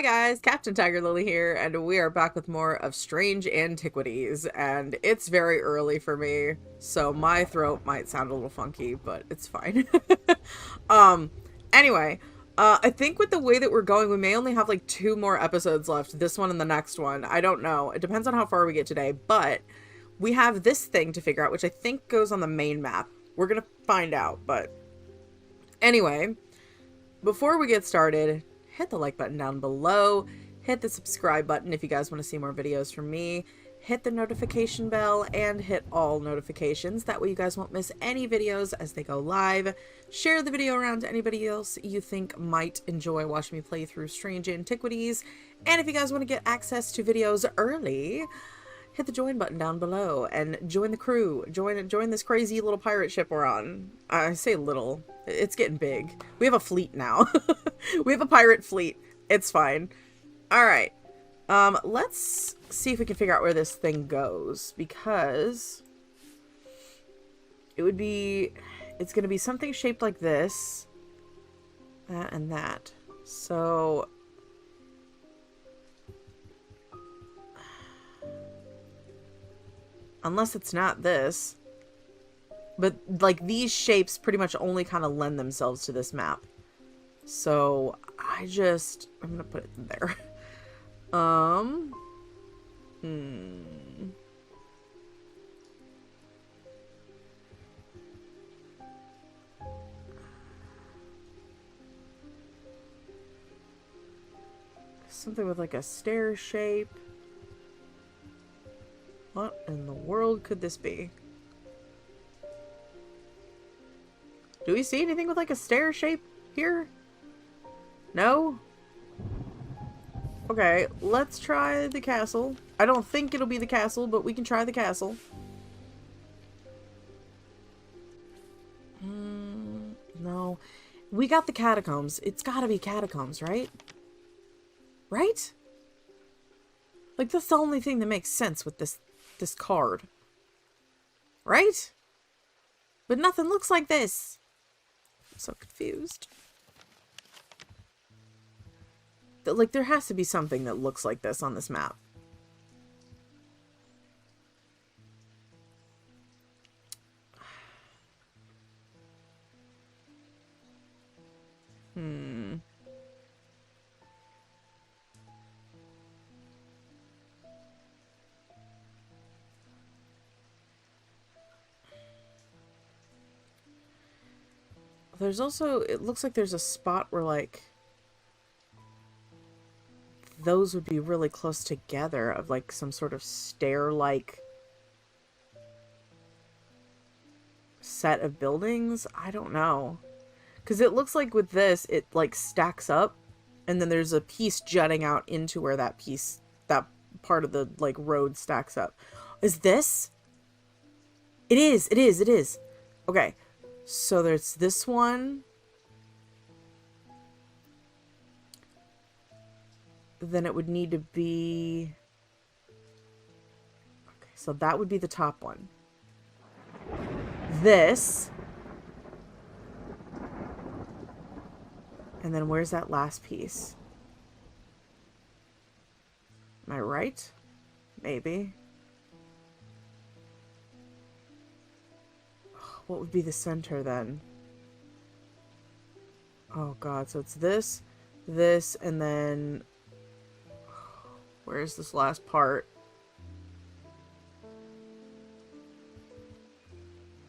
Hi guys, Captain TigerLily here, and we are back with more of Strange Antiquities, and it's very early for me, so my throat might sound a little funky, but it's fine. um, anyway, I think with the way that we're going, we may only have like 2 more episodes left, this one and the next one. I don't know. It depends on how far we get today, but we have this thing to figure out, which I think goes on the main map. We're gonna find out, but anyway, before we get started, hit the like button down below, hit the subscribe button if you guys want to see more videos from me, hit the notification bell, and hit all notifications. That way you guys won't miss any videos as they go live. Share the video around to anybody else you think might enjoy watching me play through Strange Antiquities. And if you guys want to get access to videos early, hit the join button down below and join the crew. Join this crazy little pirate ship we're on. I say little. It's getting big. We have a fleet now. We have a pirate fleet. It's fine. Alright. Let's see if we can figure out where this thing goes. Because it's going to be something shaped like this. That and that. So unless it's not this. But, like, these shapes pretty much only kind of lend themselves to this map. So, I'm going to put it in there. Something with, like, a stair shape. What in the world could this be? Do we see anything with like a stair shape here? No? Okay, let's try the castle. I don't think it'll be the castle, but we can try the castle. No. We got the catacombs. It's gotta be catacombs, right? Right? Like, that's the only thing that makes sense with this card. Right? But nothing looks like this. I'm so confused. Like, there has to be something that looks like this on this map. There's also, it looks like there's a spot where, like, those would be really close together of, like, some sort of stair-like set of buildings. I don't know. Because it looks like with this, it, like, stacks up, and then there's a piece jutting out into where that piece, that part of the, like, road stacks up. Is this? It is, it is, it is. Okay. So there's this one. Then it would need to be... Okay, so that would be the top one. This. And then where's that last piece? Am I right? Maybe. What would be the center then? Oh god, so it's this, this, and then... Where's this last part?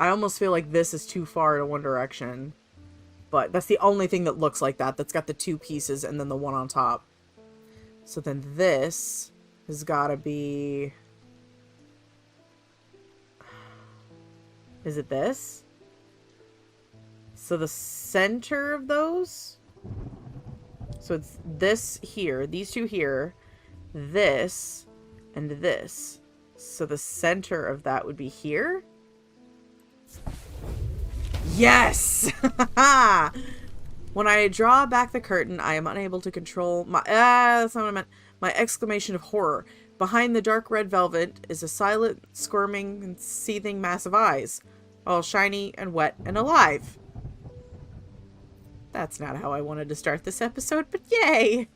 I almost feel like this is too far in one direction. But that's the only thing that looks like that. That's got the 2 pieces and then the one on top. So then this has got to be... Is it this? So the center of those? So it's this here, these 2 here, this, and this. So the center of that would be here? Yes! When I draw back the curtain, I am unable to control my... that's not what I meant. My exclamation of horror. Behind the dark red velvet is a silent, squirming, and seething mass of eyes. All shiny and wet and alive. That's not how I wanted to start this episode, but yay!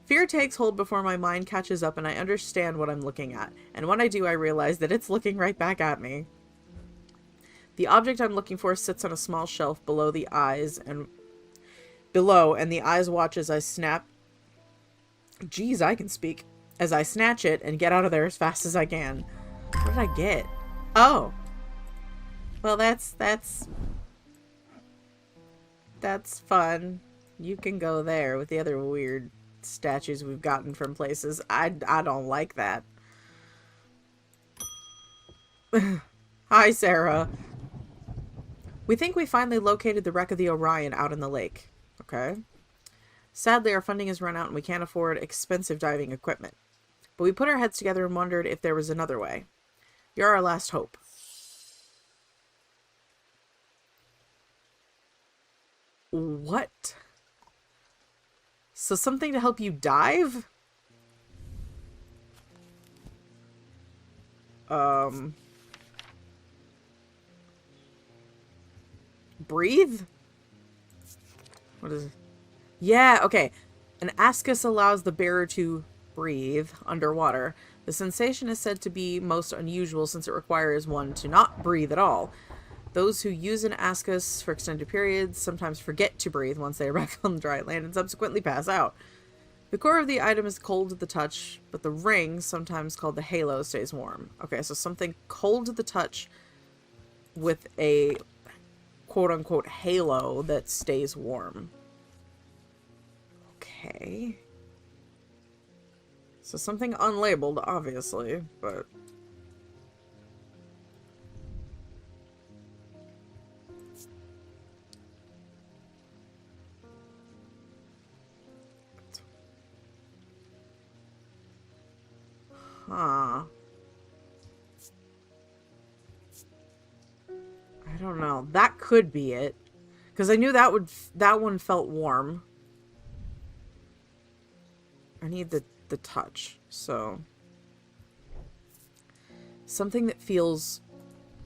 Fear takes hold before my mind catches up and I understand what I'm looking at. And when I do, I realize that it's looking right back at me. The object I'm looking for sits on a small shelf below the eyes and the eyes watch as I snap. Geez, I can speak. As I snatch it and get out of there as fast as I can. What did I get? Oh. Well, that's fun. You can go there with the other weird statues we've gotten from places. I don't like that. Hi, Sarah. We think we finally located the wreck of the Orion out in the lake. Okay. Sadly, our funding has run out and we can't afford expensive diving equipment. But we put our heads together and wondered if there was another way. You're our last hope. What? So something to help you dive? Breathe? What is it? Yeah, okay. An ascus allows the bearer to breathe underwater. The sensation is said to be most unusual since it requires one to not breathe at all. Those who use an ascus for extended periods sometimes forget to breathe once they are back on dry land and subsequently pass out. The core of the item is cold to the touch, but the ring, sometimes called the halo, stays warm. Okay, so something cold to the touch with a quote-unquote halo that stays warm. Okay. So something unlabeled, obviously, but... Huh. I don't know. That could be it. Because I knew that one felt warm. I need the touch, so... Something that feels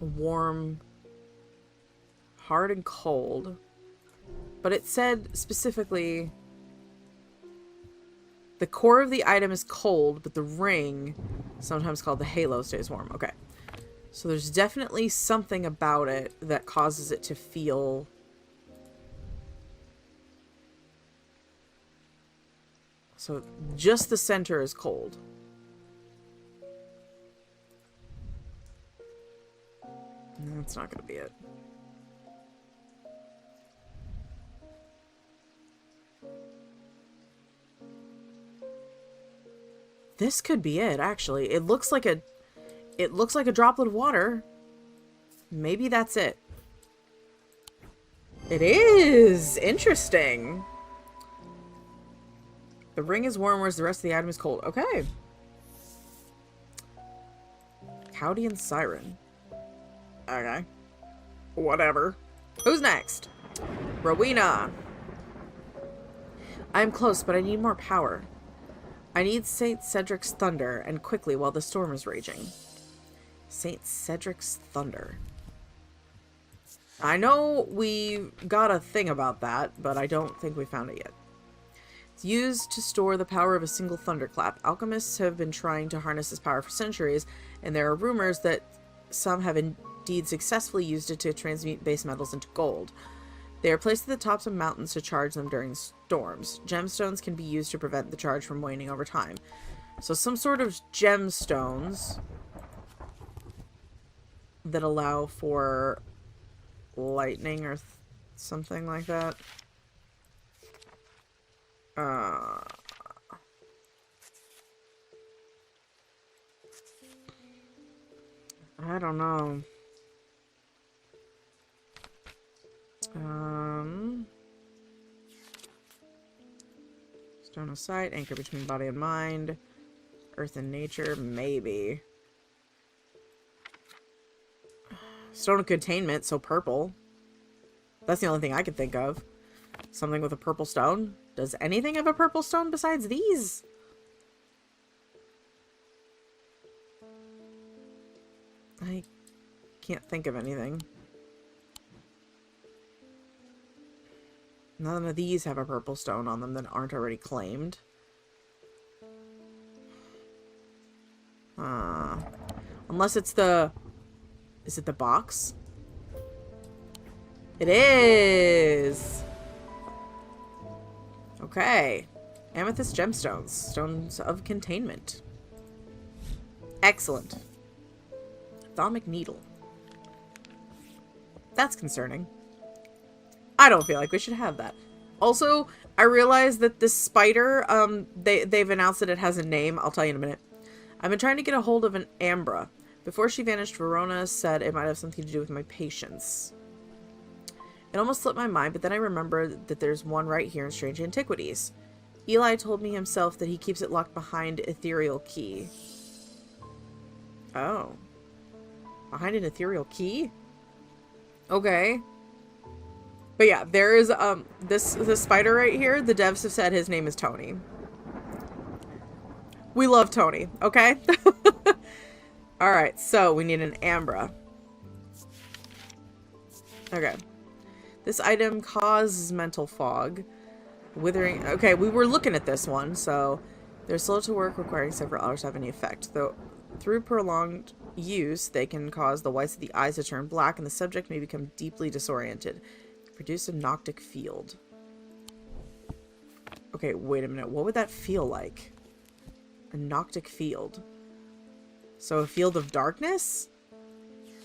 warm, hard and cold. But it said specifically... The core of the item is cold, but the ring, sometimes called the halo, stays warm. Okay. So there's definitely something about it that causes it to feel... So just the center is cold. That's not going to be it. This could be it, actually. It looks like a droplet of water. Maybe that's it. It is! Interesting. The ring is warm, whereas the rest of the item is cold. Okay. Cowdian Siren. Okay. Whatever. Who's next? Rowena. I am close, but I need more power. I need St. Cedric's thunder, and quickly while the storm is raging. St. Cedric's thunder. I know we got a thing about that, but I don't think we found it yet. It's used to store the power of a single thunderclap. Alchemists have been trying to harness this power for centuries, and there are rumors that some have indeed successfully used it to transmute base metals into gold. They are placed at the tops of mountains to charge them during storms. Gemstones can be used to prevent the charge from waning over time. So some sort of gemstones that allow for lightning or something like that. I don't know. Stone of sight, anchor between body and mind, earth and nature, maybe. Stone of containment, so purple. That's the only thing I can think of. Something with a purple stone? Does anything have a purple stone besides these? I can't think of anything. None of these have a purple stone on them that aren't already claimed. Unless it's the... Is it the box? It is! Okay. Amethyst gemstones. Stones of containment. Excellent. Thalmic needle. That's concerning. I don't feel like we should have that. Also, I realized that this spider, they've announced that it has a name. I'll tell you in a minute. I've been trying to get a hold of an Ambra. Before she vanished, Verona said it might have something to do with my patience. It almost slipped my mind, but then I remembered that there's one right here in Strange Antiquities. Eli told me himself that he keeps it locked behind ethereal key. Oh. Behind an ethereal key? Okay. But yeah, there is this spider right here. The devs have said his name is Tony. We love Tony, okay? Alright, so we need an Ambra. Okay. This item causes mental fog. Withering. Okay, we were looking at this one, so they're slow to work, requiring several hours to have any effect. Though through prolonged use, they can cause the whites of the eyes to turn black, and the subject may become deeply disoriented. Produce a noctic field. Okay, wait a minute. What would that feel like? A noctic field. So a field of darkness?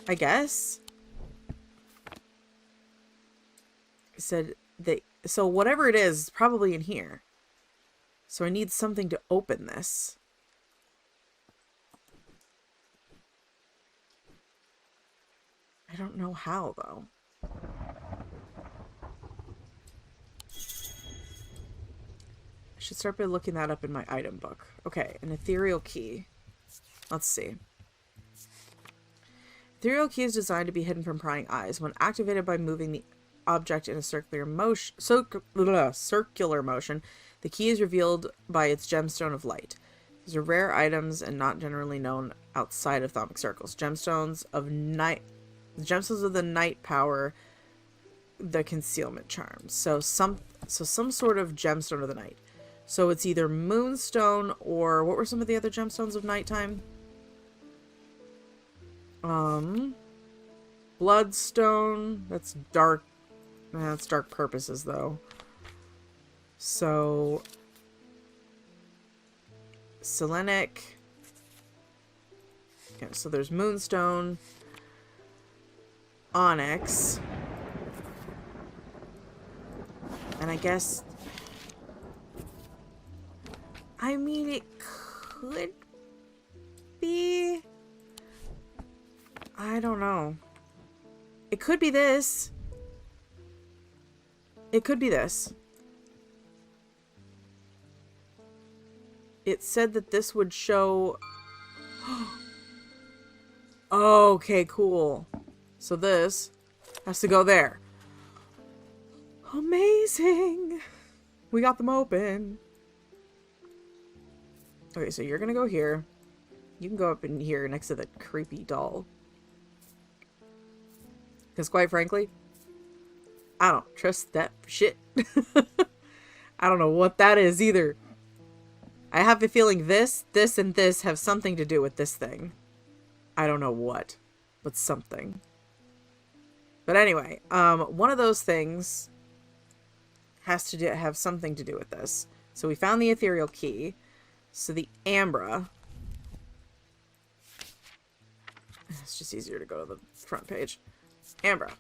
I guess? It said that... So whatever it is, probably in here. So I need something to open this. I don't know how, though. I should start by looking that up in my item book. Okay, an ethereal key. Let's see. Ethereal key is designed to be hidden from prying eyes. When activated by moving the object in a circular motion, the key is revealed by its gemstone of light. These are rare items and not generally known outside of Thalmic circles. Gemstones of the night power the concealment charms. So some sort of gemstone of the night. So it's either moonstone or what were some of the other gemstones of nighttime? Bloodstone. That's dark. That's dark purposes though. So Selenic. Okay, so there's moonstone, onyx, and I guess, I mean, it could be, I don't know. It could be this. It could be this. It said that this would show... Okay, cool. So this has to go there. Amazing! We got them open. Okay, so you're gonna go here. You can go up in here next to the creepy doll. Because quite frankly, I don't trust that shit. I don't know what that is either. I have a feeling this, and this have something to do with this thing. I don't know what, but something. But anyway, one of those things has to have something to do with this. So we found the ethereal key. So the Ambra. It's just easier to go to the front page. Ambra.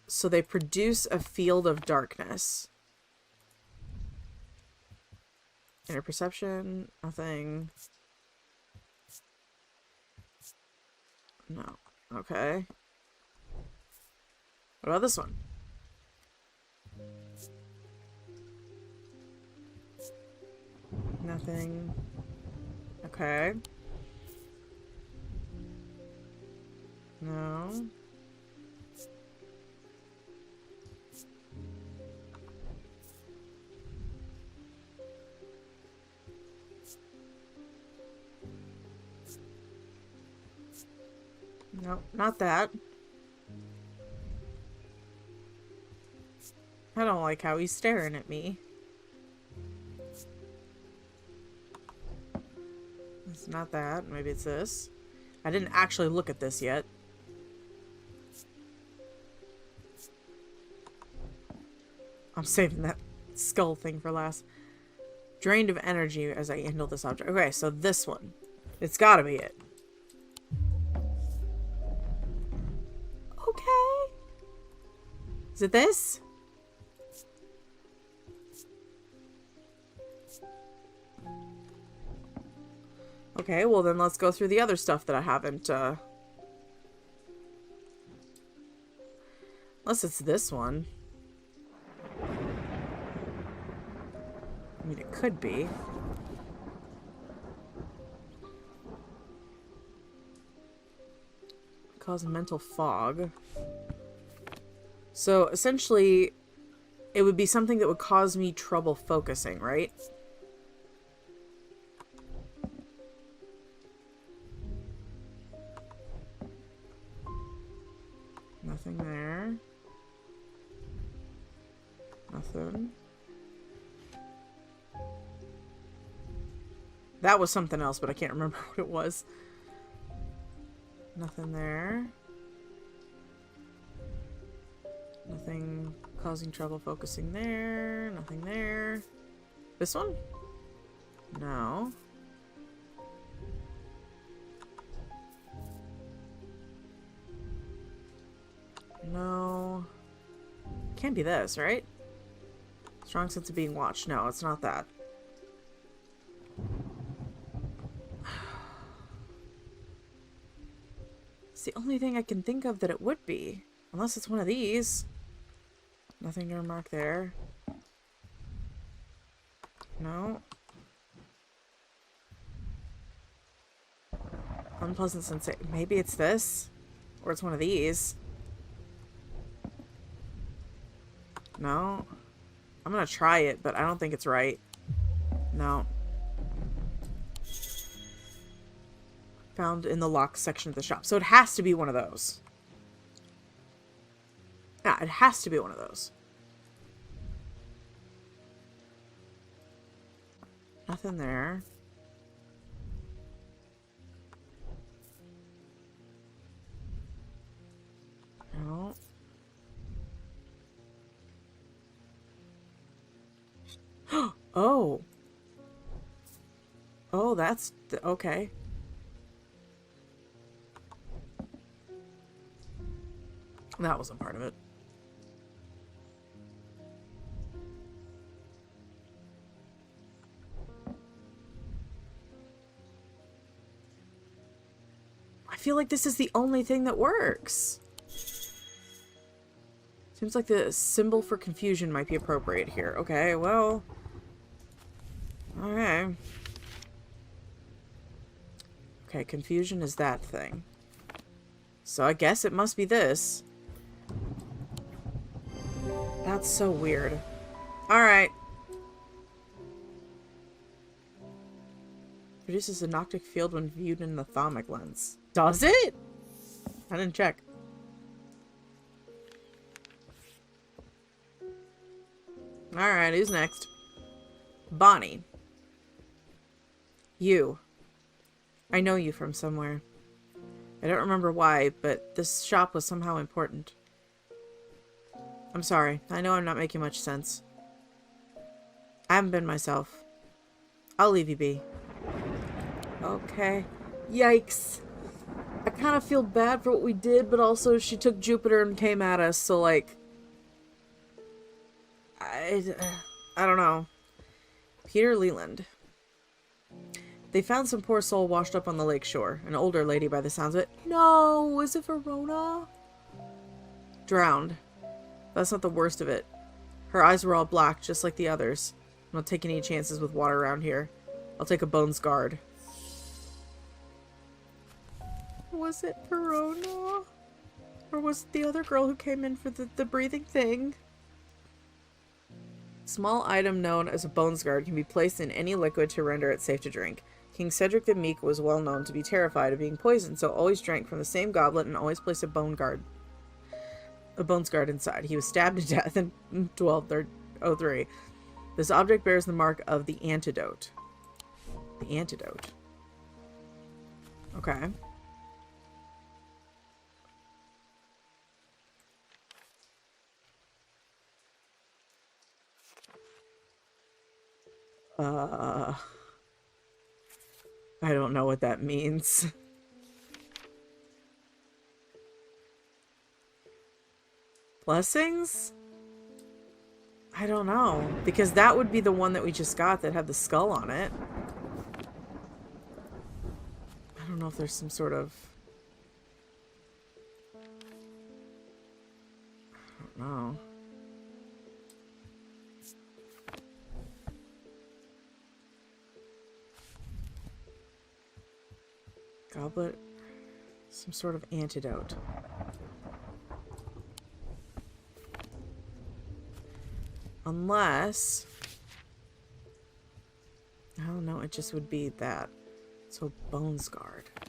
So they produce a field of darkness. Inner perception, nothing. No. Okay. What about this one? Nothing. Okay. No. Nope, not that. I don't like how he's staring at me. It's not that. Maybe it's this. I didn't actually look at this yet. I'm saving that skull thing for last. Drained of energy as I handle this object. Okay, so this one. It's gotta be it. Okay. Is it this? Okay, well then let's go through the other stuff that I haven't, unless it's this one. I mean, it could be. Cause mental fog. So, essentially, it would be something that would cause me trouble focusing, right? Nothing there. Nothing. That was something else, but I can't remember what it was. Nothing there. Nothing causing trouble focusing there. Nothing there. This one? No. No. Can't be this, right? Strong sense of being watched. No, it's not that. It's the only thing I can think of that it would be. Unless it's one of these. Nothing to remark there. No. Unpleasant sensation. Maybe it's this? Or it's one of these. No. I'm gonna try it, but I don't think it's right. No. Found in the locked section of the shop. So it has to be one of those. Yeah, it has to be one of those. Nothing there. No. Oh. Oh, that's... okay. That wasn't part of it. I feel like this is the only thing that works. Seems like the symbol for confusion might be appropriate here. Okay, well... okay. Okay, confusion is that thing. So I guess it must be this. That's so weird. Alright. Produces a noctic field when viewed in the thermic lens. Does it? I didn't check. Alright, who's next? Bonnie. You. I know you from somewhere. I don't remember why, but this shop was somehow important. I'm sorry. I know I'm not making much sense. I haven't been myself. I'll leave you be. Okay. Yikes. I kind of feel bad for what we did, but also she took Jupiter and came at us, so like... I don't know. Peter Leland. They found some poor soul washed up on the lake shore. An older lady by the sounds of it. No! Is it Verona? Drowned. That's not the worst of it. Her eyes were all black, just like the others. I'm not taking any chances with water around here. I'll take a bones guard. Was it Verona? Or was it the other girl who came in for the breathing thing? Small item known as a bones guard can be placed in any liquid to render it safe to drink. King Cedric the Meek was well known to be terrified of being poisoned, so always drank from the same goblet and always placed a bones guard inside. He was stabbed to death in 1203. This object bears the mark of the antidote. The antidote. Okay. I don't know what that means. Blessings? I don't know. Because that would be the one that we just got that had the skull on it. I don't know if there's some sort of... I don't know. Goblet. Some sort of antidote. Unless... I don't know, it just would be that. So, Bones Guard. I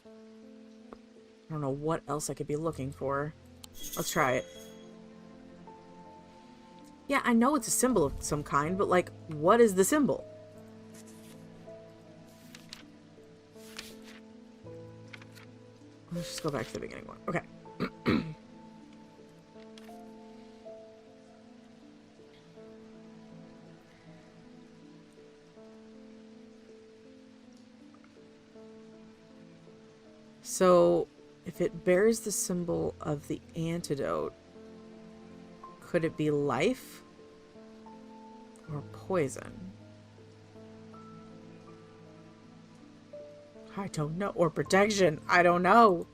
don't know what else I could be looking for. Let's try it. Yeah, I know it's a symbol of some kind, but like, what is the symbol? Let's just go back to the beginning one. Okay. So, if it bears the symbol of the antidote, could it be life or poison? I don't know. Or protection. I don't know.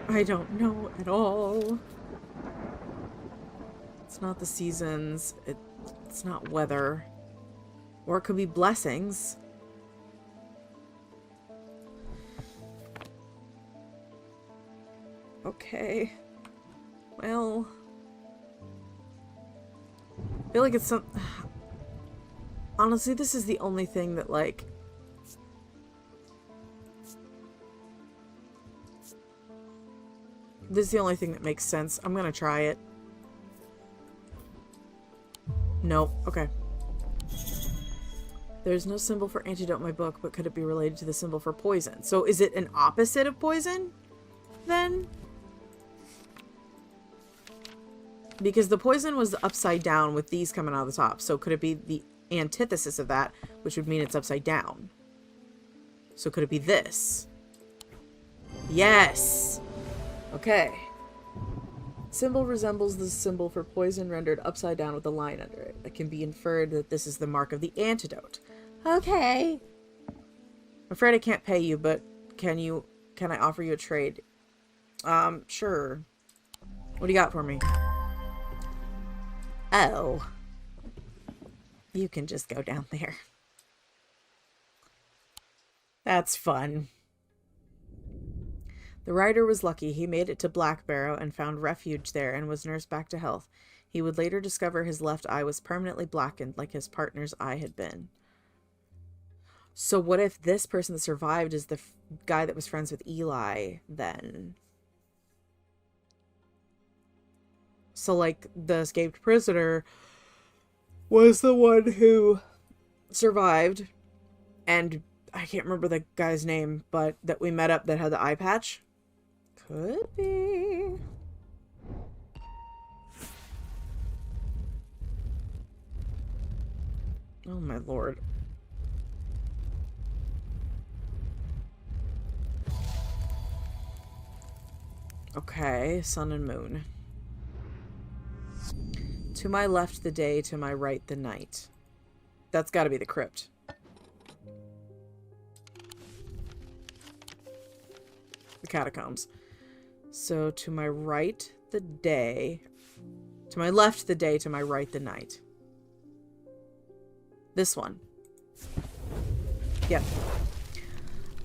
I don't know at all. It's not the seasons. It's not weather. Or it could be blessings. Okay. Well... I feel like it's some... Honestly, this is the only thing that, like... This is the only thing that makes sense. I'm gonna try it. Nope. Okay. There's no symbol for antidote in my book, but could it be related to the symbol for poison? So is it an opposite of poison, then? Because the poison was upside down with these coming out of the top. So could it be the antithesis of that, which would mean it's upside down? So could it be this? Yes! Okay. Symbol resembles the symbol for poison rendered upside down with a line under it. It can be inferred that this is the mark of the antidote. Okay. I'm afraid I can't pay you, but can I offer you a trade? Sure. What do you got for me? Oh. You can just go down there. That's fun. The rider was lucky. He made it to Black Barrow and found refuge there and was nursed back to health. He would later discover his left eye was permanently blackened like his partner's eye had been. So what if this person that survived is the guy that was friends with Eli then? So like the escaped prisoner was the one who survived, and I can't remember the guy's name, but that we met up that had the eye patch? Could be. Oh my lord. Okay, sun and moon. To my left the day, to my right the night. That's gotta be the crypt. The catacombs. So to my right the day, to my left the day, to my right the night. This one. Yep.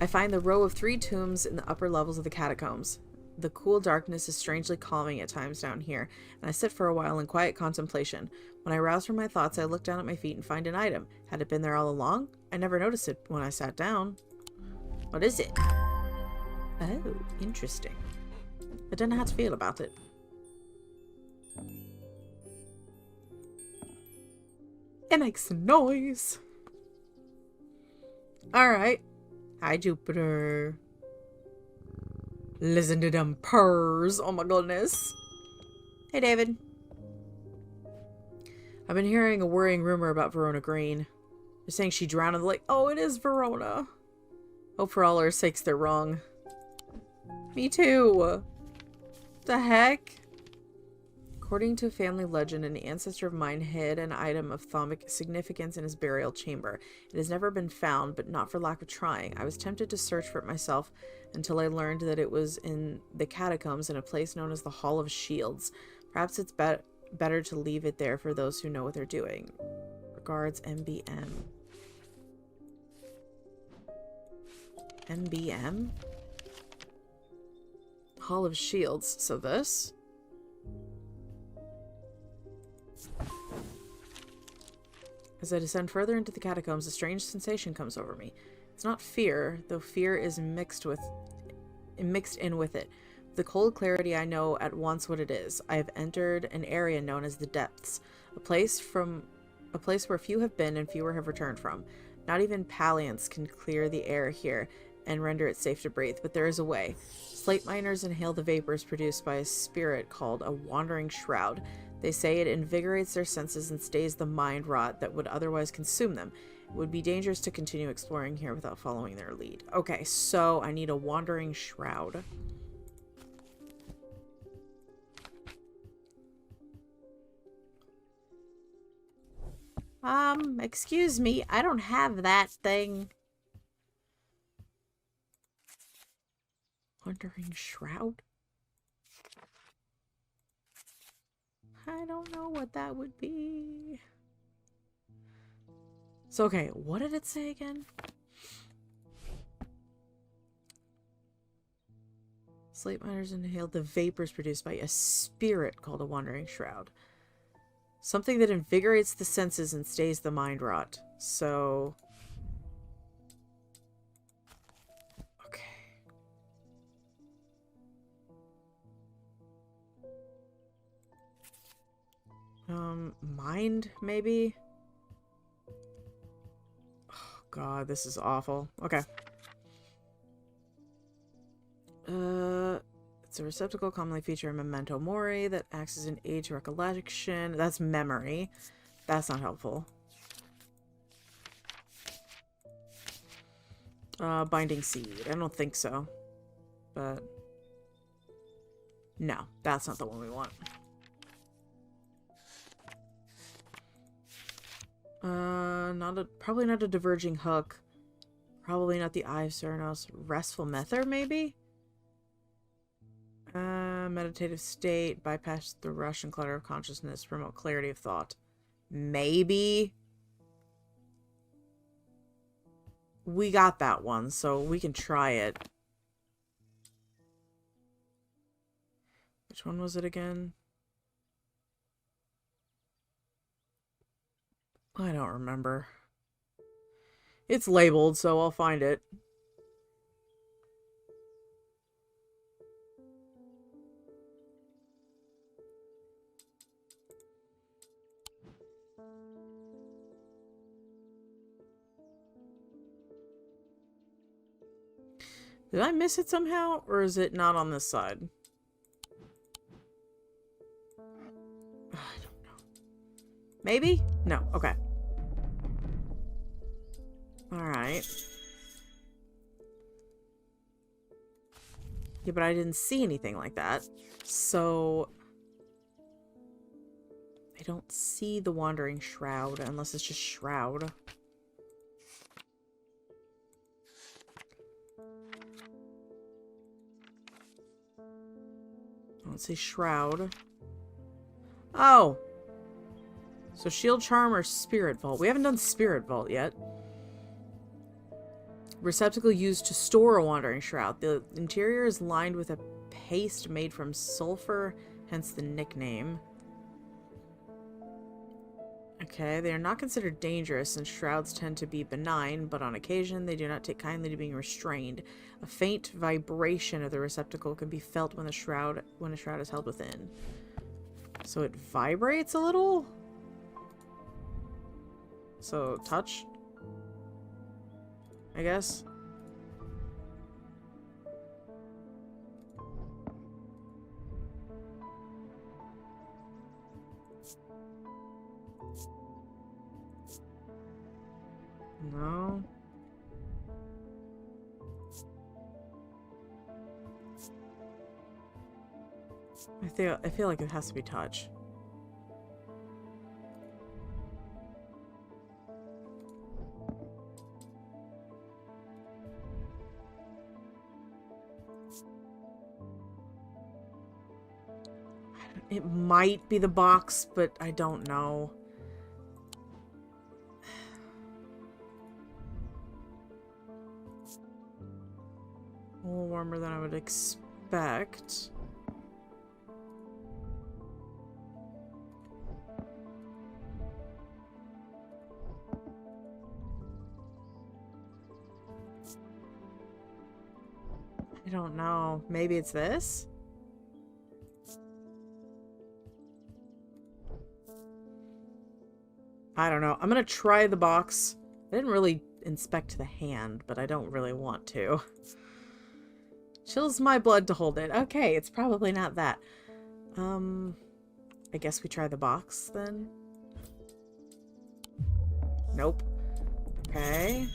I find the row of 3 tombs in the upper levels of the catacombs. The cool darkness is strangely calming at times down here, and I sit for a while in quiet contemplation. When I rouse from my thoughts, I look down at my feet and find an item. Had it been there all along? I never noticed it when I sat down. What is it? Oh, interesting. I don't know how to feel about it. It makes noise. Alright. Hi, Jupiter. Listen to them purrs. Oh my goodness. Hey, David. I've been hearing a worrying rumor about Verona Green. They're saying she drowned in the lake. Oh, it is Verona. Hope for all our sakes they're wrong. Me too. The heck? According to family legend, an ancestor of mine hid an item of thaumic significance in his burial chamber. It has never been found, but not for lack of trying. I was tempted to search for it myself until I learned that it was in the catacombs in a place known as the Hall of Shields. Perhaps it's better to leave it there for those who know what they're doing. Regards, MBM. MBM? Hall of Shields. So this? As I descend further into the catacombs, a strange sensation comes over me. It's not fear, though fear is mixed in with it. With the cold clarity, I know at once what it is. I have entered an area known as the Depths, a place where few have been and fewer have returned from. Not even Paliants can clear the air here and render it safe to breathe, but there is a way. Slate miners inhale the vapors produced by a spirit called a wandering shroud. They say it invigorates their senses and stays the mind rot that would otherwise consume them. It would be dangerous to continue exploring here without following their lead. Okay, so I need a wandering shroud. Excuse me, I don't have that thing. Wandering shroud? I don't know what that would be. So, okay, what did it say again? Slate miners inhaled the vapors produced by a spirit called a wandering shroud. Something that invigorates the senses and stays the mind rot. So... okay. Mind, maybe? Oh, God, this is awful. Okay. It's a receptacle commonly featuring memento mori that acts as an aid to recollection. That's memory. That's not helpful. Binding seed. I don't think so. But... no, that's not the one we want. Probably not a diverging hook. Probably not the Eye of Ceranos. Restful Mether, maybe? Meditative state, bypass the rush and clutter of consciousness, promote clarity of thought. Maybe? We got that one, so we can try it. Which one was it again? I don't remember. It's labeled, so I'll find it. Did I miss it somehow, or is it not on this side? I don't know. Maybe? No. Okay. Alright. Yeah, but I didn't see anything like that. So... I don't see the Wandering Shroud, unless it's just Shroud. I don't see Shroud. Oh! So Shield Charm or Spirit Vault. We haven't done Spirit Vault yet. Receptacle used to store a Wandering Shroud. The interior is lined with a paste made from sulfur, hence the nickname. Okay, they are not considered dangerous since shrouds tend to be benign, but on occasion they do not take kindly to being restrained. A faint vibration of the receptacle can be felt when a shroud is held within. So it vibrates a little? So, touch? I guess? No. I feel like it has to be touch. It might be the box, but I don't know. A little warmer than I would expect. I don't know. Maybe it's this? I don't know. I'm gonna try the box. I didn't really inspect the hand, but I don't really want to. Chills my blood to hold it. Okay, it's probably not that. I guess we try the box then? Nope. Okay.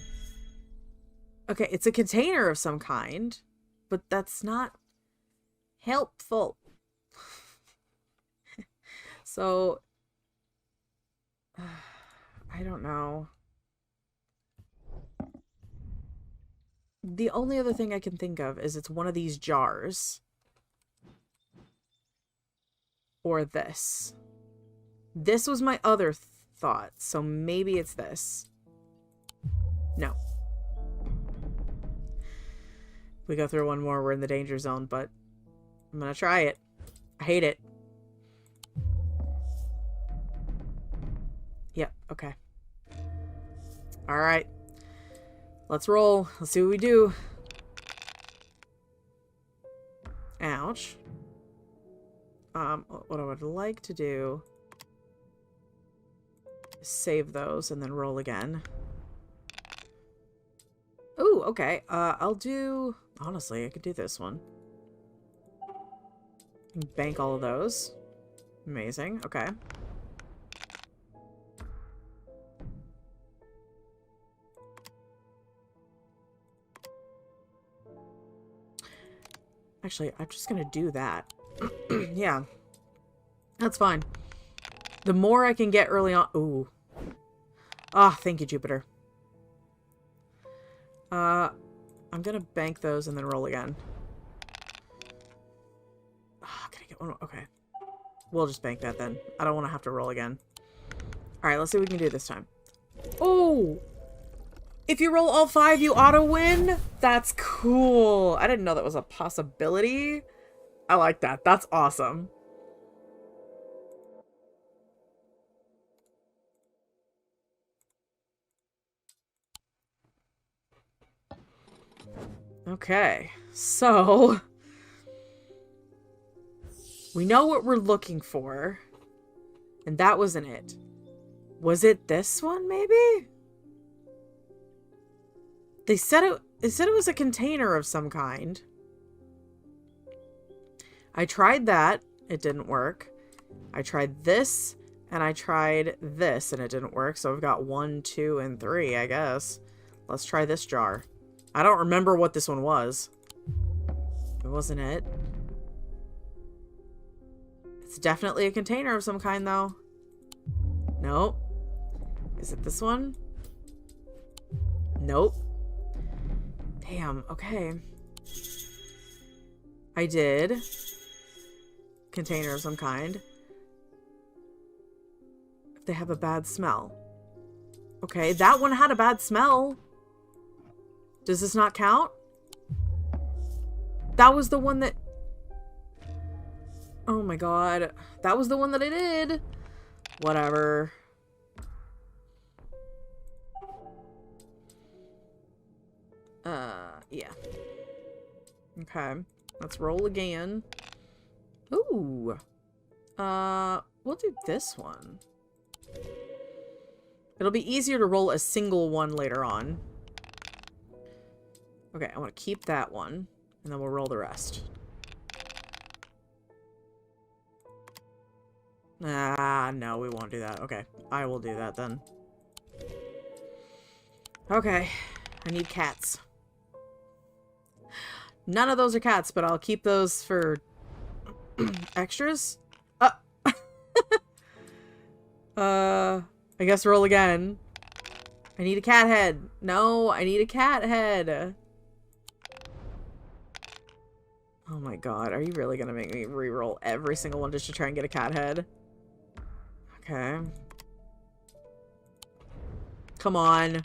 Okay, it's a container of some kind, but that's not helpful. So, I don't know. The only other thing I can think of is it's one of these jars. Or this. This was my other thought, so maybe it's this. No. If we go through one more, we're in the danger zone, but I'm gonna try it. I hate it. Yep, okay. Alright. Let's roll. Let's see what we do. Ouch. What I would like to do is save those and then roll again. Ooh, okay. I'll do... Honestly, I could do this one. Bank all of those. Amazing. Okay. Actually, I'm just gonna do that. Yeah. That's fine. The more I can get early on... Ooh. Ah, thank you, Jupiter. I'm gonna bank those and then roll again. Ah, can I get one more? Okay. We'll just bank that then. I don't want to have to roll again. Alright, let's see what we can do this time. Oh! If you roll all 5, you auto-win? That's cool. I didn't know that was a possibility. I like that. That's awesome. Okay, so we know what we're looking for, and that wasn't it. Was it this one, maybe? They said it was a container of some kind. I tried that, it didn't work. I tried this, and I tried this, and it didn't work. So we've got 1, 2, and 3, I guess. Let's try this jar. I don't remember what this one was. It wasn't it. It's definitely a container of some kind, though. Nope. Is it this one? Nope. Damn, okay. I did. Container of some kind. If they have a bad smell. Okay, that one had a bad smell. Does this not count? That was the one that... Oh my god. That was the one that I did. Whatever. Yeah. Okay. Let's roll again. Ooh. We'll do this one. It'll be easier to roll a single one later on. Okay, I want to keep that one, and then we'll roll the rest. Ah, no, we won't do that. Okay, I will do that then. Okay, I need cats. None of those are cats, but I'll keep those for extras. I guess roll again. I need a cat head. No, I need a cat head. Oh my god, are you really gonna make me re-roll every single one just to try and get a cat head? Okay. Come on.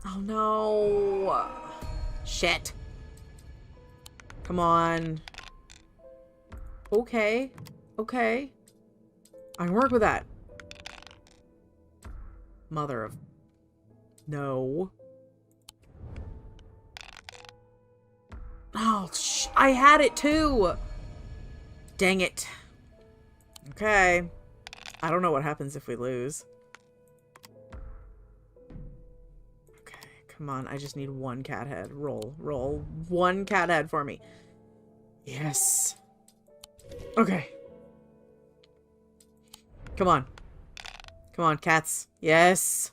Oh no. Shit. Come on. Okay. Okay. I can work with that. Mother of... No. Oh, I had it too! Dang it. Okay. I don't know what happens if we lose. Okay, come on. I just need one cat head. Roll. Roll. One cat head for me. Yes. Okay. Come on. Come on, cats. Yes.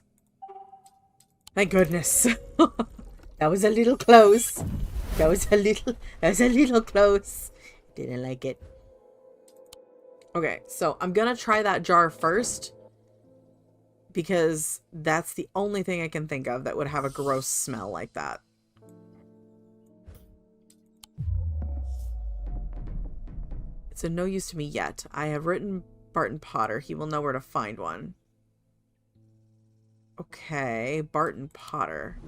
Thank goodness. That was a little close. That was a little close. Didn't like it. Okay, so I'm gonna try that jar first. Because that's the only thing I can think of that would have a gross smell like that. It's of no use to me yet. I have written Barton Potter. He will know where to find one. Okay, Barton Potter.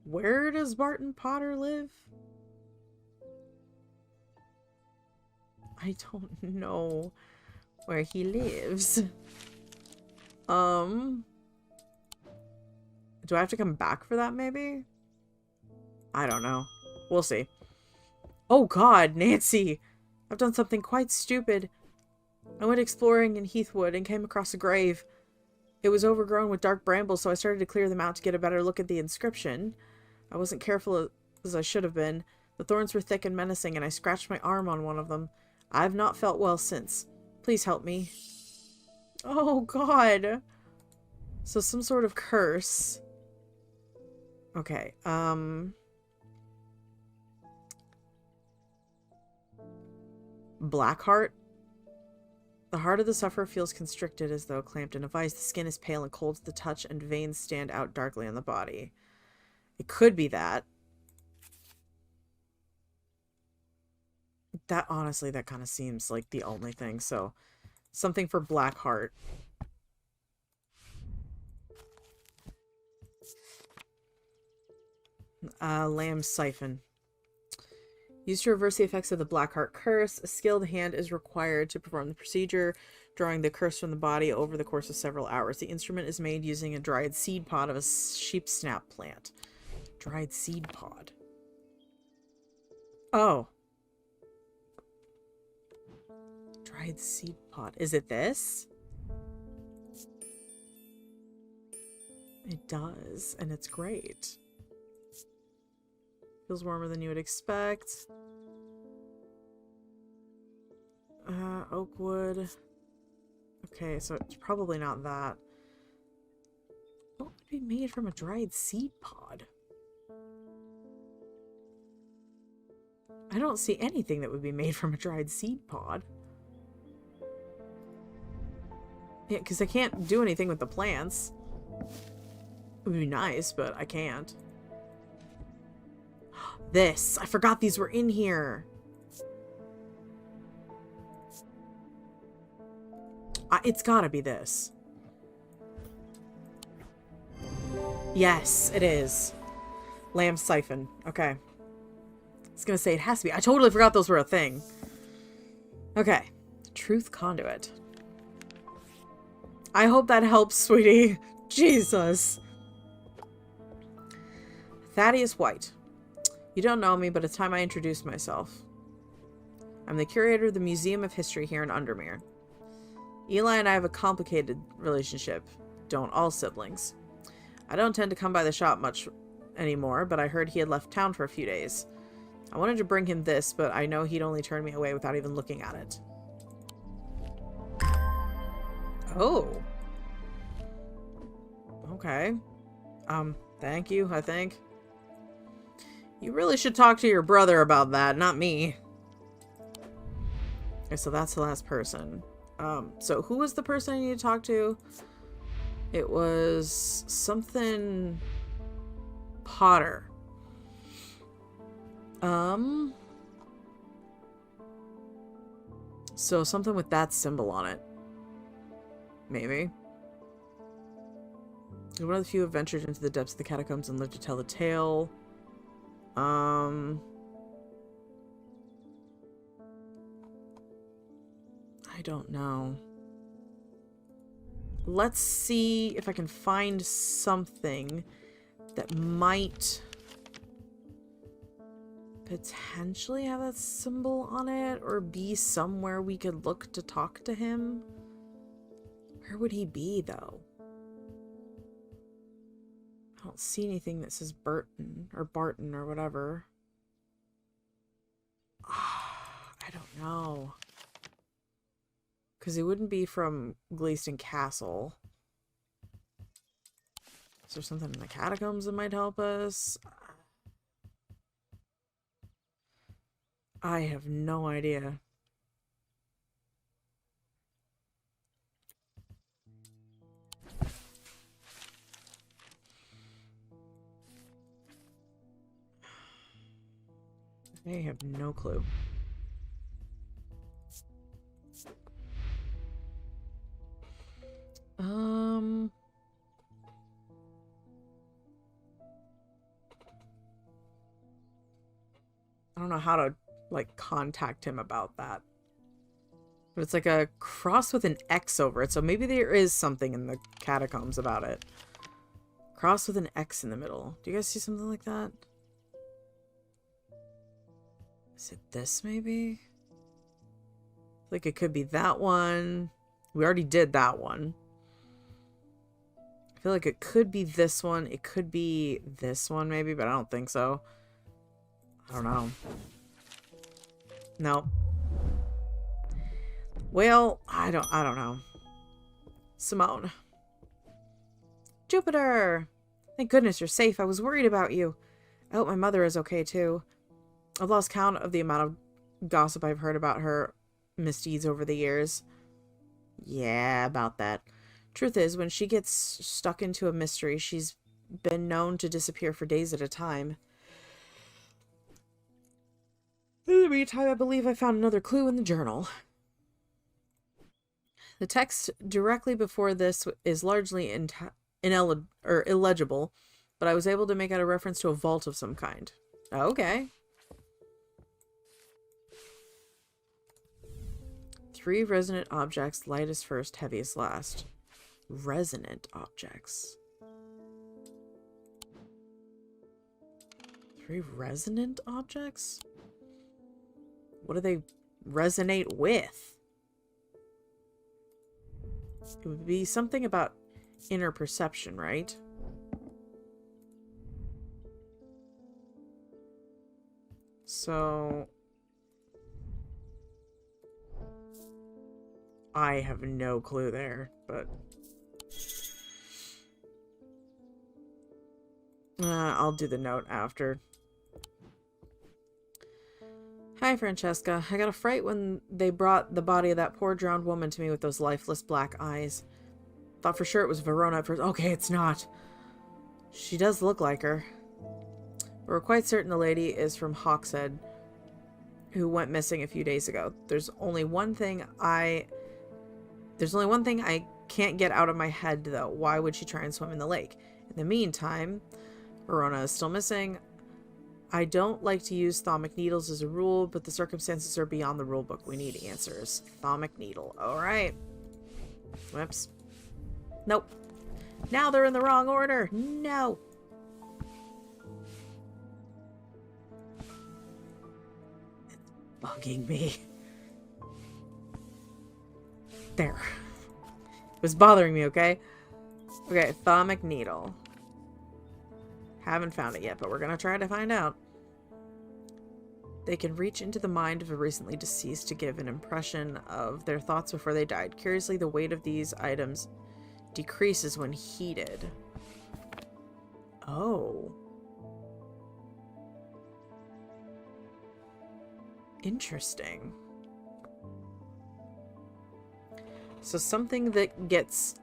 Where does Barton Potter live? I don't know where he lives. Do I have to come back for that maybe? I don't know. We'll see. Oh god, Nancy! I've done something quite stupid. I went exploring in Heathwood and came across a grave. It was overgrown with dark brambles, so I started to clear them out to get a better look at the inscription. I wasn't careful as I should have been. The thorns were thick and menacing, and I scratched my arm on one of them. I've not felt well since. Please help me. Oh, God. So some sort of curse. Okay, Blackheart. The heart of the sufferer feels constricted as though clamped in a vice. The skin is pale and cold to the touch, and veins stand out darkly on the body. It could be that. That, honestly, that kind of seems like the only thing. So, something for Blackheart. Lamb Siphon. Used to reverse the effects of the Blackheart curse, a skilled hand is required to perform the procedure, drawing the curse from the body over the course of several hours. The instrument is made using a dried seed pod of a sheepsnap plant. Dried seed pod. Oh. Dried seed pod. Is it this? It does, and it's great. Feels warmer than you would expect. Oak wood. Okay, so it's probably not that. What would be made from a dried seed pod? I don't see anything that would be made from a dried seed pod. Yeah, because I can't do anything with the plants. It would be nice, but I can't. This! I forgot these were in here! It's gotta be this. Yes, it is. Lamb Siphon. Okay. I was gonna say it has to be. I totally forgot those were a thing. Okay. Truth Conduit. I hope that helps, sweetie. Jesus. Thaddeus White. You don't know me, but it's time I introduce myself. I'm the curator of the Museum of History here in Undermere. Eli and I have a complicated relationship. Don't all siblings. I don't tend to come by the shop much anymore, but I heard he had left town for a few days. I wanted to bring him this, but I know he'd only turn me away without even looking at it. Oh. Okay. Thank you, I think. You really should talk to your brother about that, not me. Okay, so that's the last person. So who was the person I need to talk to? It was something Potter. So something with that symbol on it. Maybe. One of the few who ventured into the depths of the catacombs and lived to tell the tale. I don't know. Let's see if I can find something that might potentially have that symbol on it, or be somewhere we could look to talk to him. Where would he be, though? I don't see anything that says Burton or Barton or whatever. I don't know. Because he wouldn't be from Gleaston Castle. Is there something in the catacombs that might help us? I have no idea. I have no clue. I don't know how to, like, contact him about that. But it's like a cross with an X over it, so maybe there is something in the catacombs about it. Cross with an X in the middle. Do you guys see something like that? Is it this, maybe? Like, it could be that one. We already did that one. I feel like it could be this one. It could be this one, maybe, but I don't think so. I don't know. Nope. Well, I don't know. Simone. Jupiter! Thank goodness you're safe. I was worried about you. I hope my mother is okay, too. I've lost count of the amount of gossip I've heard about her misdeeds over the years. Yeah, about that. Truth is, when she gets stuck into a mystery, she's been known to disappear for days at a time. In the meantime, I believe I found another clue in the journal. The text directly before this is largely illegible, but I was able to make out a reference to a vault of some kind. Okay. 3 resonant objects, lightest first, heaviest last. Resonant objects. 3 resonant objects? What do they resonate with? It would be something about inner perception, right? So I have no clue there, but I'll do the note after. Hi, Francesca. I got a fright when they brought the body of that poor drowned woman to me with those lifeless black eyes. Thought for sure it was Verona at first. Okay, it's not. She does look like her. But we're quite certain the lady is from Hawkshead, who went missing a few days ago. There's only one thing I can't get out of my head, though. Why would she try and swim in the lake? In the meantime, Verona is still missing. I don't like to use thaumic needles as a rule, but the circumstances are beyond the rule book. We need answers. Thaumic needle. Alright. Whoops. Nope. Now they're in the wrong order. No. It's bugging me. There. was bothering me, okay? Okay, thermic needle. Haven't found it yet, but we're gonna try to find out. They can reach into the mind of a recently deceased to give an impression of their thoughts before they died. Curiously, the weight of these items decreases when heated. Oh. Interesting. So something that gets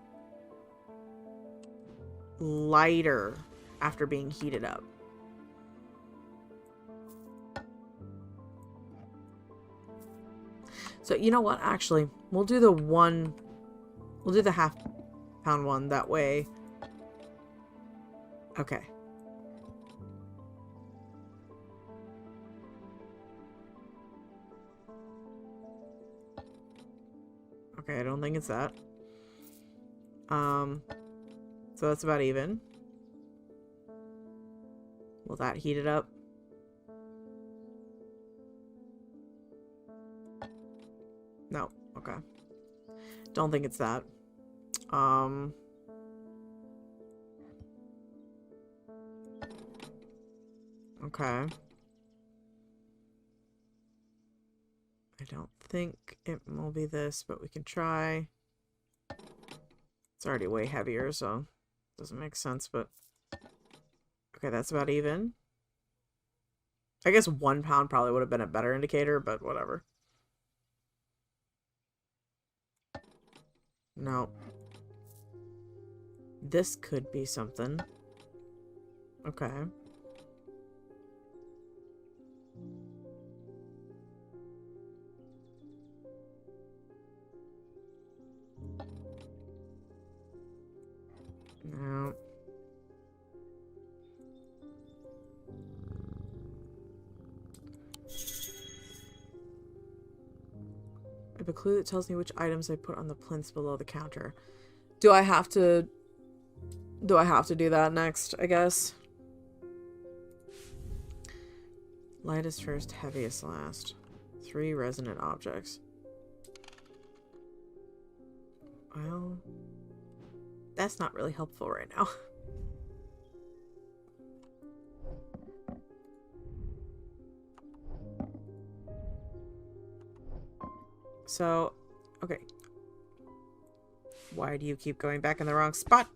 lighter after being heated up. So you know what? Actually, we'll do the half-pound one that way. Okay. Okay, I don't think it's that. So that's about even. Will that heat it up? No. Okay. Don't think it's that. Okay. I don't think it will be this, but we can try. It's already way heavier, so it doesn't make sense, but okay, that's about even. I guess 1 pound probably would have been a better indicator, but whatever. No. This could be something. Okay. No. I have a clue that tells me which items I put on the plinths below the counter. Do I have to do that next, I guess? Lightest first, heaviest last. 3 resonant objects. Well, that's not really helpful right now. So, okay. Why do you keep going back in the wrong spot?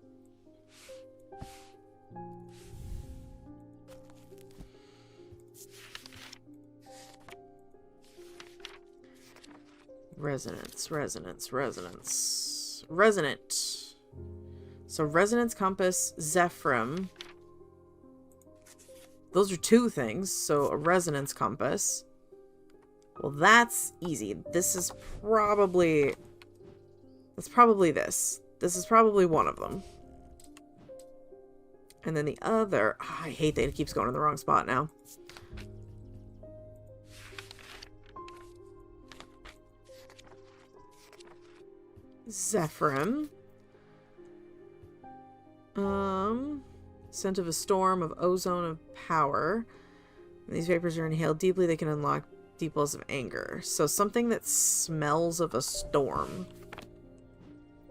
Resonance, resonance, resonance. Resonant. So resonance compass, Zephyrim. Those are 2 things. So a resonance compass. Well, that's easy. This is probably... That's probably this. This is probably one of them. And then the other... Oh, I hate that it keeps going in the wrong spot now. Zephyrim. Scent of a storm of ozone of power. When these vapors are inhaled deeply, they can unlock deep wells of anger. So something that smells of a storm.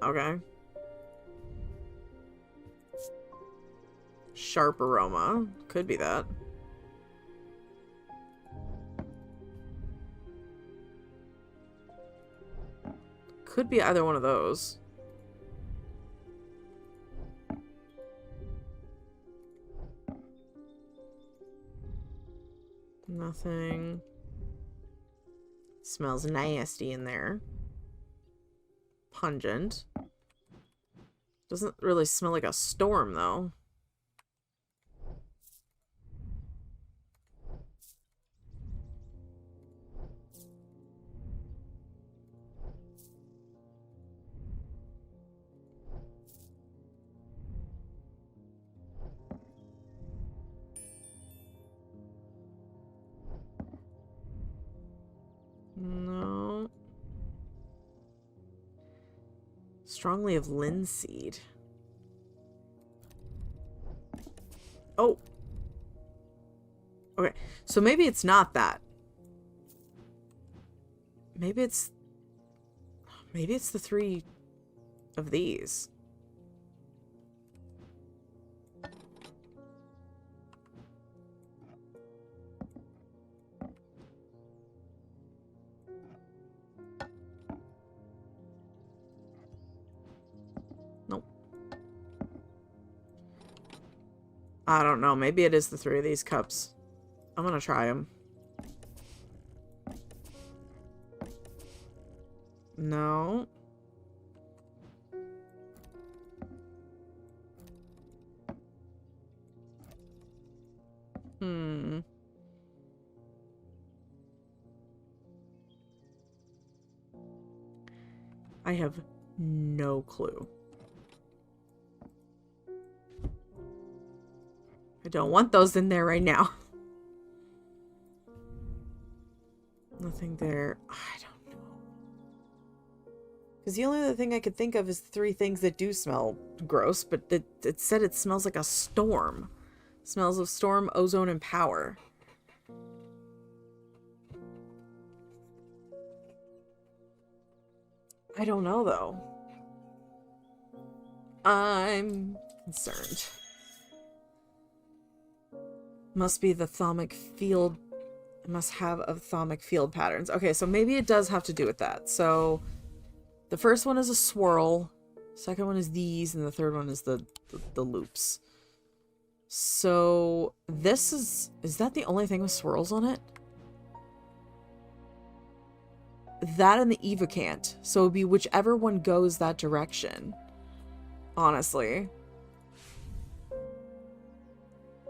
Okay. Sharp aroma. Could be that. Could be either one of those. Nothing. Smells nasty in there. Pungent. Doesn't really smell like a storm, though. No. Strongly of linseed. Oh. Okay. So maybe it's not that. Maybe it's the 3 of these. Nope. I don't know. Maybe it is the 3 of these cups. I'm gonna try them. No. I have no clue. I don't want those in there right now. Nothing there. I don't know. Because the only other thing I could think of is 3 things that do smell gross, but it said it smells like a storm. Smells of storm, ozone, and power. I don't know, though. I'm concerned. Must be the thaumic field. It must have a thaumic field patterns. Okay, so maybe it does have to do with that. So the first one is a swirl. Second one is these, and the third one is the loops. So this is that the only thing with swirls on it? That and the evocant. So it would be whichever one goes that direction. Honestly.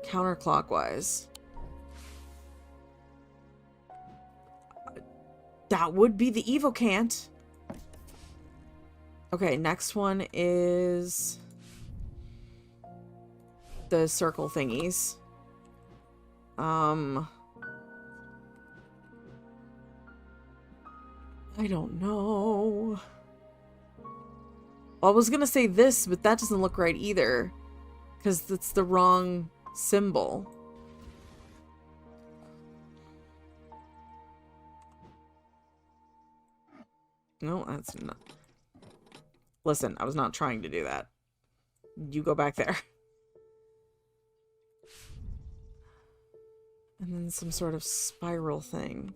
Counterclockwise. That would be the evocant. Okay, next one is the circle thingies. I don't know. Well, I was gonna say this, but that doesn't look right either. Because it's the wrong symbol. No, that's not. Listen, I was not trying to do that. You go back there. And then some sort of spiral thing.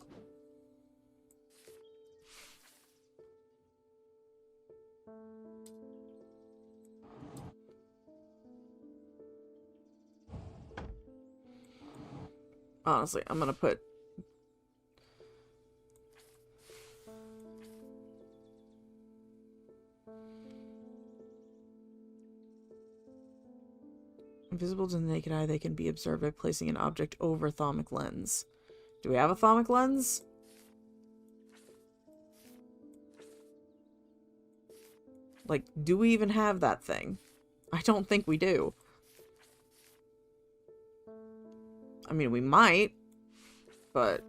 Honestly, I'm gonna put... Invisible to the naked eye, they can be observed by placing an object over thaumic lens. Do we have a thaumic lens? Like, do we even have that thing? I don't think we do. I mean, we might, but...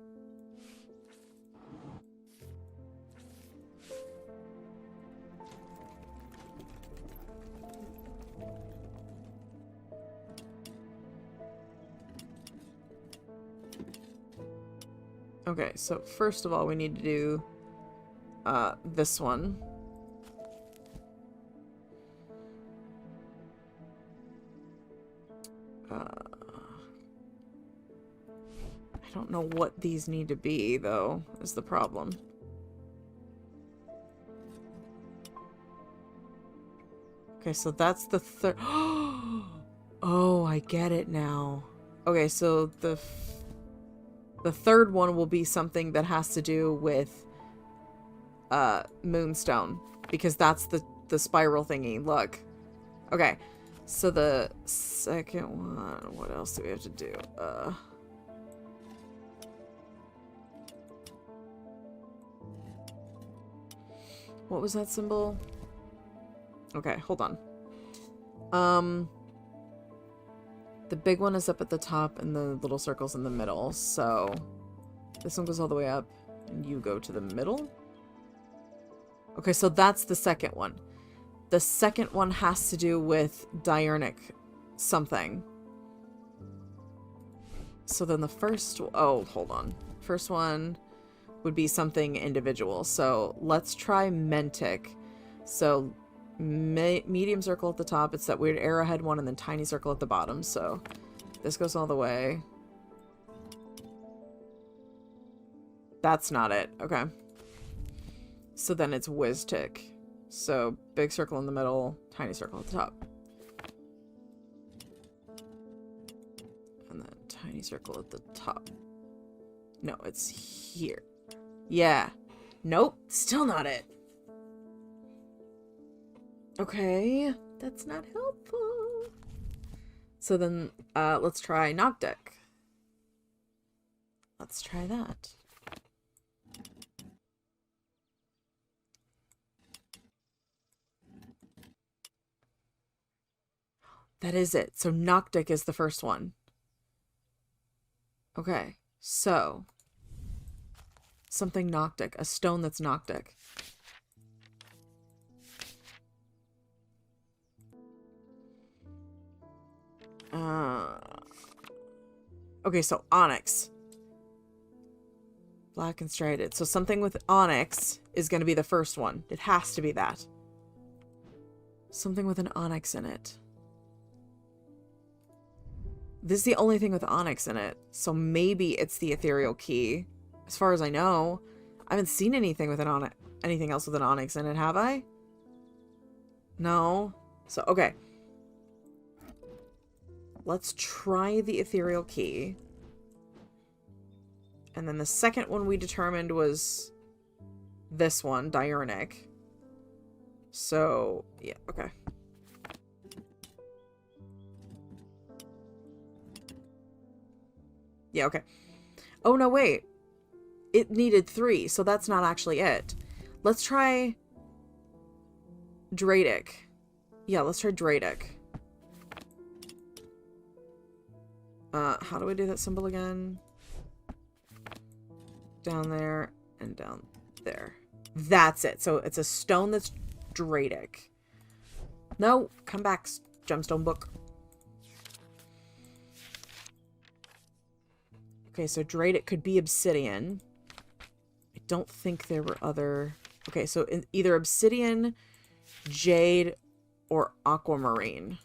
Okay, so first of all, we need to do this one. I don't know what these need to be, though, is the problem. Okay, so that's the third... Oh, I get it now. Okay, so the third one will be something that has to do with Moonstone, because that's the spiral thingy. Look. Okay, so the second one, what else do we have to do? What was that symbol? Okay, hold on. The big one is up at the top and the little circle's in the middle. So this one goes all the way up and you go to the middle. Okay, so that's the second one. The second one has to do with diurnic something. So then the first... Oh, hold on. First one would be something individual. So let's try Mentic. So medium circle at the top. It's that weird arrowhead one and then tiny circle at the bottom. So this goes all the way. That's not it. Okay. So then it's whiz tick. So big circle in the middle, tiny circle at the top. And then tiny circle at the top. No, it's here. Yeah. Nope. Still not it. Okay. That's not helpful. So then, let's try knock deck. Let's try that. That is it. So Noctic is the first one. Okay. So something Noctic. A stone that's Noctic. Okay, so onyx. Black and striated. So something with onyx is going to be the first one. It has to be that. Something with an onyx in it. This is the only thing with onyx in it. So maybe it's the ethereal key. As far as I know. I haven't seen anything with an onyx, anything else with an onyx in it, have I? No. So, okay. Let's try the ethereal key. And then the second one we determined was this one, diurnic. So, yeah, okay. Yeah, okay. Oh, no, wait. It needed 3, so that's not actually it. Let's try Dradic. Yeah, let's try Dradic. How do I do that symbol again? Down there and down there. That's it. So it's a stone that's Dradic. No, come back, gemstone book. Okay, so Dradic could be obsidian. I don't think there were other... Okay, so either obsidian, jade, or aquamarine.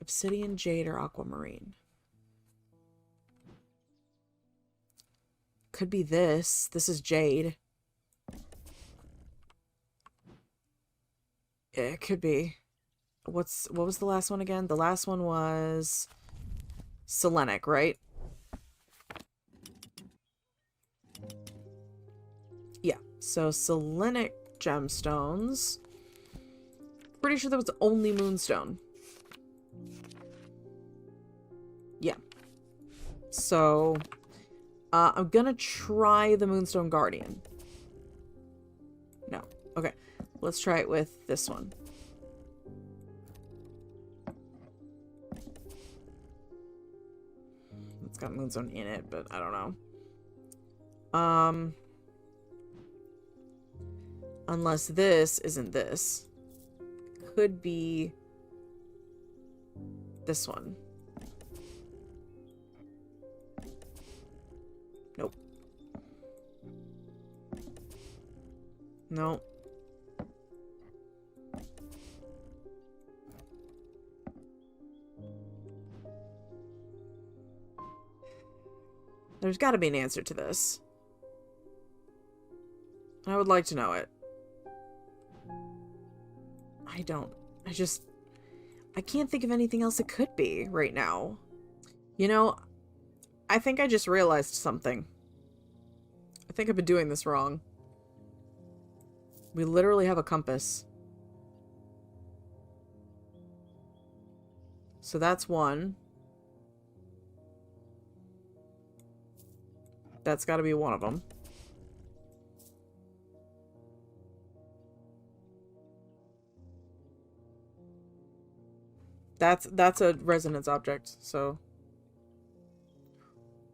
Obsidian, jade, or aquamarine. Could be this. This is jade. Yeah, it could be. What was the last one again? The last one was selenic, right? Yeah. So selenic gemstones. Pretty sure that was only moonstone. Yeah. So I'm gonna try the Moonstone Guardian. No. Okay. Let's try it with this one. It's got Moonstone in it, but I don't know. Unless this isn't this. Could be this one. Nope. Nope. There's got to be an answer to this. I would like to know it. I can't think of anything else it could be right now. You know, I think I just realized something. I think I've been doing this wrong. We literally have a compass. So that's one. That's got to be one of them. That's a resonance object, so...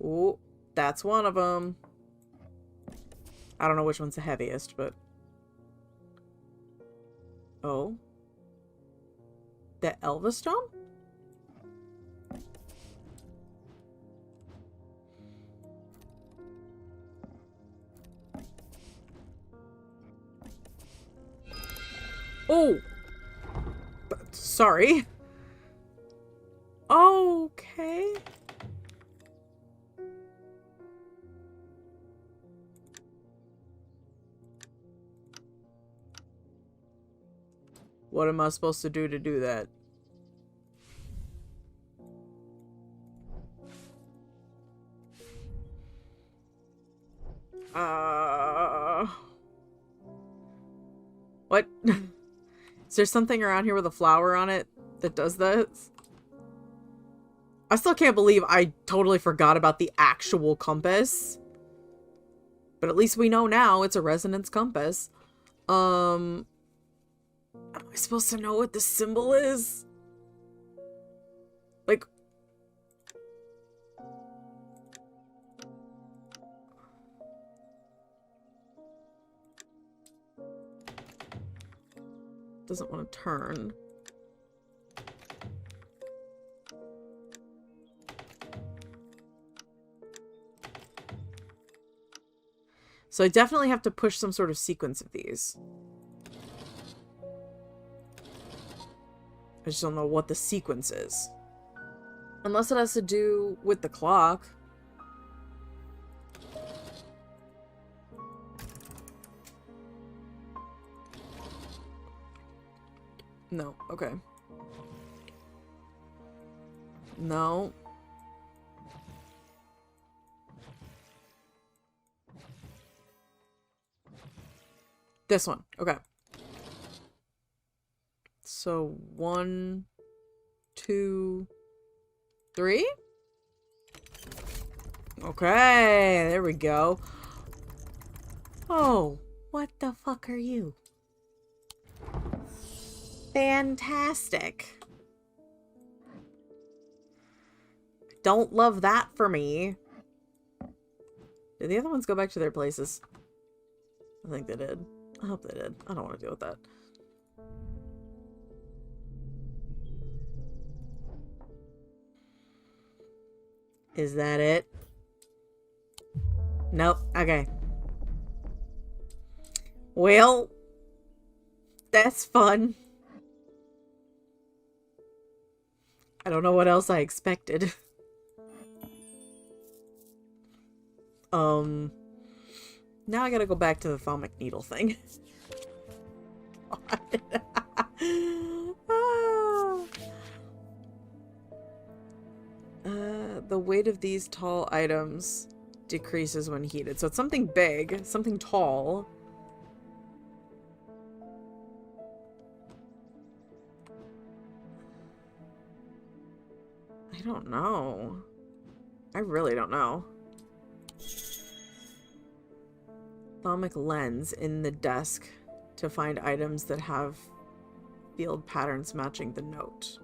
Ooh, that's one of them. I don't know which one's the heaviest, but... Oh. The Elva Stone? Oh! Sorry. Okay. What am I supposed to do that? What? Is there something around here with a flower on it that does this? I still can't believe I totally forgot about the actual compass. But at least we know now it's a resonance compass. Am I supposed to know what the symbol is? Like... Doesn't want to turn. So I definitely have to push some sort of sequence of these. I just don't know what the sequence is. Unless it has to do with the clock. No, okay. No. This one, okay. So 1, 2, 3. Okay, there we go. Oh, what the fuck are you? Fantastic. Don't love that for me. Did the other ones go back to their places? I think they did. I hope they did. I don't want to deal with that. Is that it? Nope. Okay. Well, that's fun. I don't know what else I expected. Now I gotta go back to the thalamic needle thing. The weight of these tall items decreases when heated. So it's something big, something tall. I don't know. I really don't know. Thalamic lens in the desk to find items that have field patterns matching the note.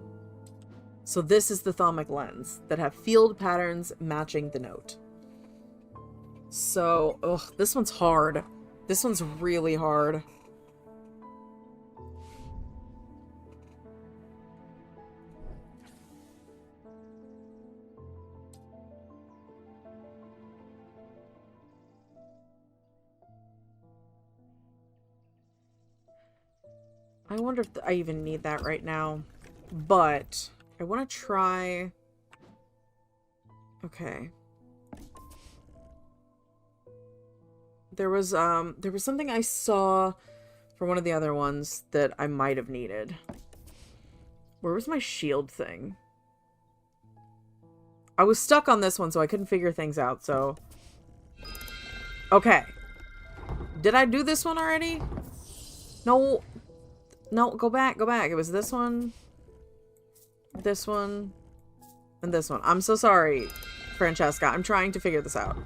So this is the thalamic lens that have field patterns matching the note. So, ugh, this one's hard. This one's really hard. I wonder if I even need that right now, but I want to try. Okay. There was something I saw for one of the other ones that I might have needed. Where was my shield thing? I was stuck on this one, so I couldn't figure things out, so. Okay. Did I do this one already? No. No, go back, go back. It was this one, and this one. I'm so sorry, Francesca. I'm trying to figure this out.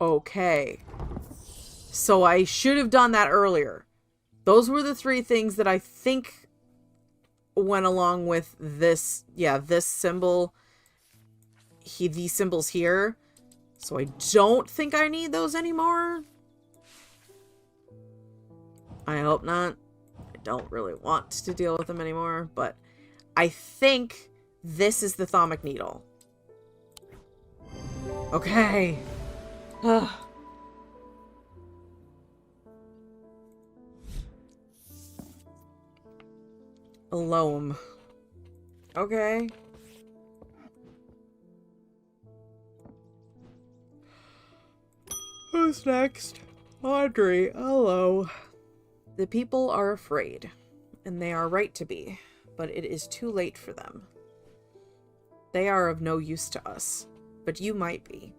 Okay. So I should have done that earlier. Those were the 3 things that I think went along with this. Yeah, this symbol. These symbols here. So I don't think I need those anymore. I hope not. I don't really want to deal with them anymore, but I think this is the thalamic needle. Okay. A loam. Okay. Who's next? Audrey. Hello. The people are afraid, and they are right to be, but it is too late for them. They are of no use to us, but you might be.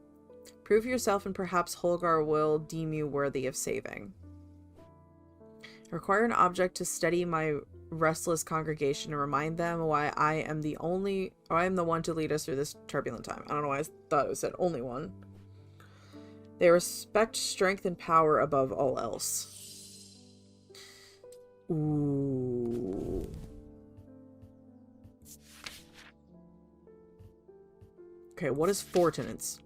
Prove yourself and perhaps Holgar will deem you worthy of saving. I require an object to steady my restless congregation and remind them why I am the one to lead us through this turbulent time. I don't know why I thought it said only one. They respect strength and power above all else. Ooh. Okay, what is Fortinance?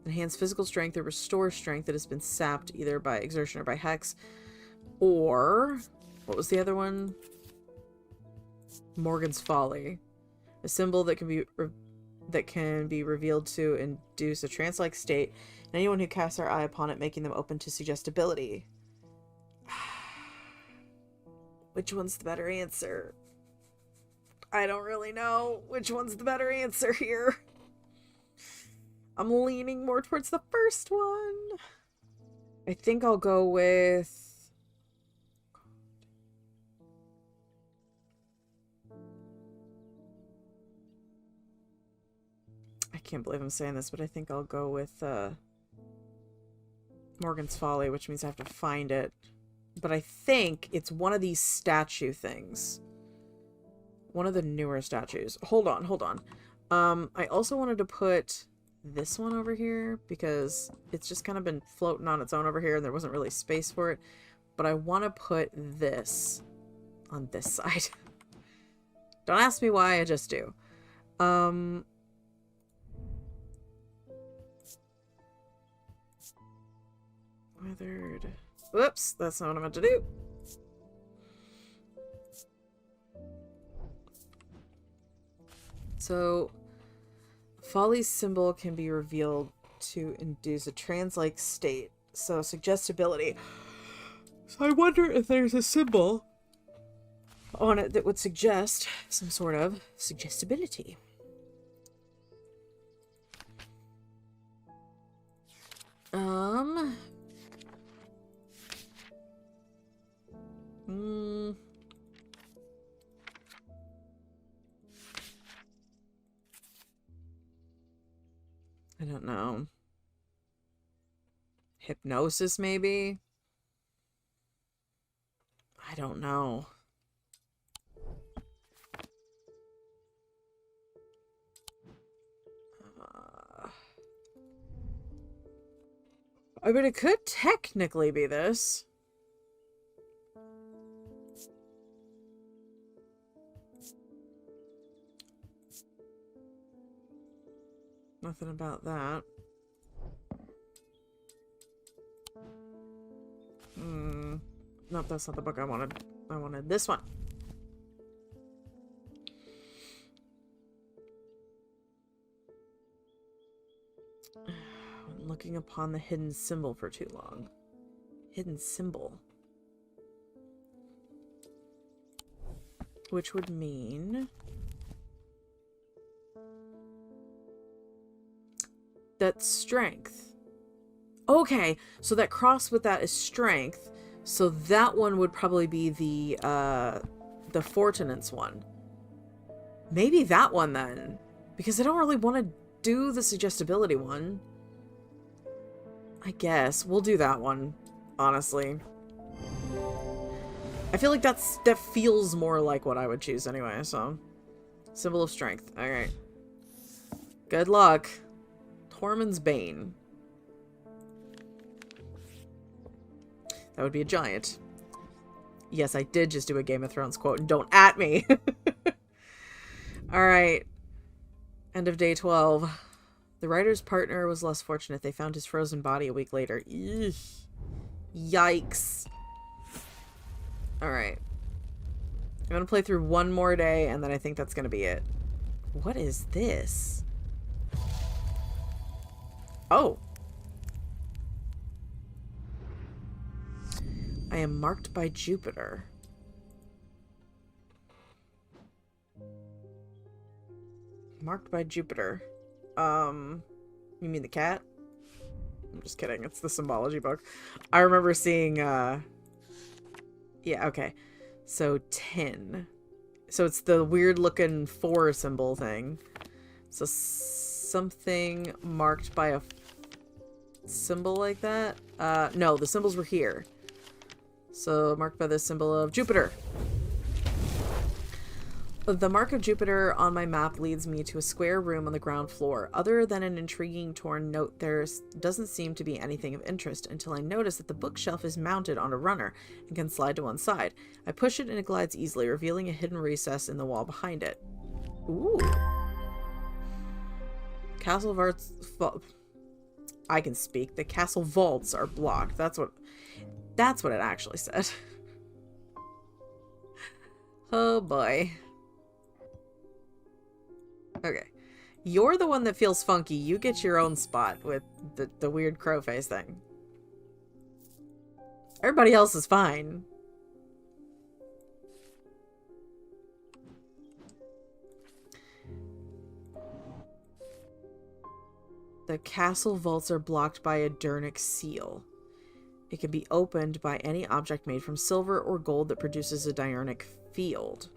Enhance physical strength or restore strength that has been sapped either by exertion or by hex. Or, what was the other one? Morgan's Folly. A symbol that can be revealed to induce a trance-like state, and anyone who casts their eye upon it, making them open to suggestibility. Which one's the better answer? I don't really know which one's the better answer here. I'm leaning more towards the first one. I think I'll go with... I can't believe I'm saying this, but I think I'll go with Morgan's Folly, which means I have to find it. But I think it's one of these statue things. One of the newer statues. Hold on, hold on. I also wanted to put this one over here because it's just kind of been floating on its own over here and there wasn't really space for it. But I want to put this on this side. Don't ask me why, I just do. Weathered. Whoops, that's not what I meant to do. So, Folly's symbol can be revealed to induce a trance-like state. So, suggestibility. So I wonder if there's a symbol on it that would suggest some sort of suggestibility. I don't know. Hypnosis, maybe? I don't know. I mean, it could technically be this. Nothing about that. Nope, that's not the book I wanted. I wanted this one. I'm looking upon the hidden symbol for too long. Hidden symbol. Which would mean... that's strength. Okay, so that cross with that is strength. So that one would probably be the Fortinance one. Maybe that one then. Because I don't really want to do the suggestibility one. I guess. We'll do that one, honestly. I feel like that feels more like what I would choose anyway, so. Symbol of strength. Alright. Good luck. Tormund's Bane. That would be a giant. Yes, I did just do a Game of Thrones quote, and don't at me! Alright. End of day 12. The writer's partner was less fortunate. They found his frozen body a week later. Eugh. Yikes. Alright. I'm gonna play through one more day, and then I think that's gonna be it. What is this? Oh. I am marked by Jupiter. Marked by Jupiter. You mean the cat? I'm just kidding. It's the symbology book. I remember seeing, yeah, okay. So, tin. So, it's the weird-looking 4 symbol thing. So, something marked by a symbol like that? No, the symbols were here. So, marked by the symbol of Jupiter. The mark of Jupiter on my map leads me to a square room on the ground floor. Other than an intriguing torn note, there doesn't seem to be anything of interest until I notice that the bookshelf is mounted on a runner and can slide to one side. I push it and it glides easily, revealing a hidden recess in the wall behind it. Ooh. Castle vaults... I can speak. The castle vaults are blocked. That's what it actually said. Oh boy. Okay. You're the one that feels funky. You get your own spot with the weird crow face thing. Everybody else is fine. The castle vaults are blocked by a Durnic seal. It can be opened by any object made from silver or gold that produces a diurnic field.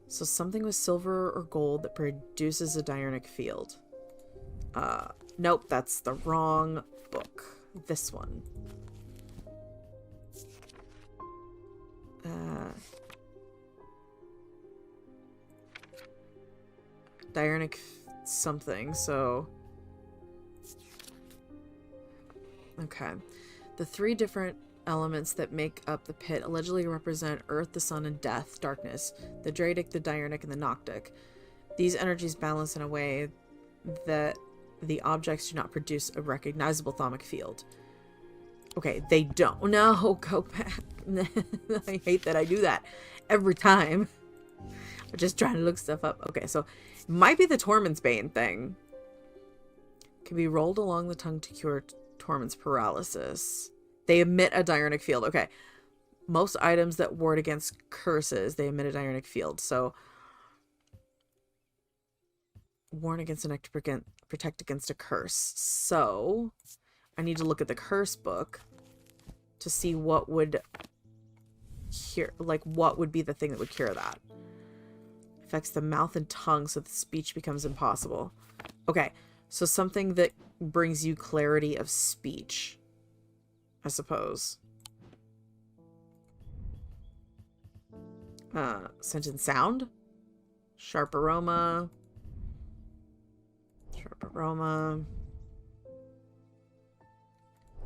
So something with silver or gold that produces a diurnic field. Nope, that's the wrong book. This one. Diurnic something, so... Okay. The 3 different elements that make up the pit allegedly represent Earth, the Sun, and Death, darkness. The Dradic, the Diurnic, and the Noctic. These energies balance in a way that the objects do not produce a recognizable thaumic field. Okay, they don't. No, go back. I hate that I do that every time. I'm just trying to look stuff up. Okay, so it might be the Torment's Bane thing. Can be rolled along the tongue to cure Torment's paralysis. They emit a diurnic field. Okay. Most items that ward against curses, they emit a diurnic field. So, warn against an act to protect against a curse. So, I need to look at the curse book to see what would cure, like, what would be the thing that would cure that. Affects the mouth and tongue so that speech becomes impossible. Okay. So, something that brings you clarity of speech, I suppose. Scent and sound. Sharp aroma. Sharp aroma.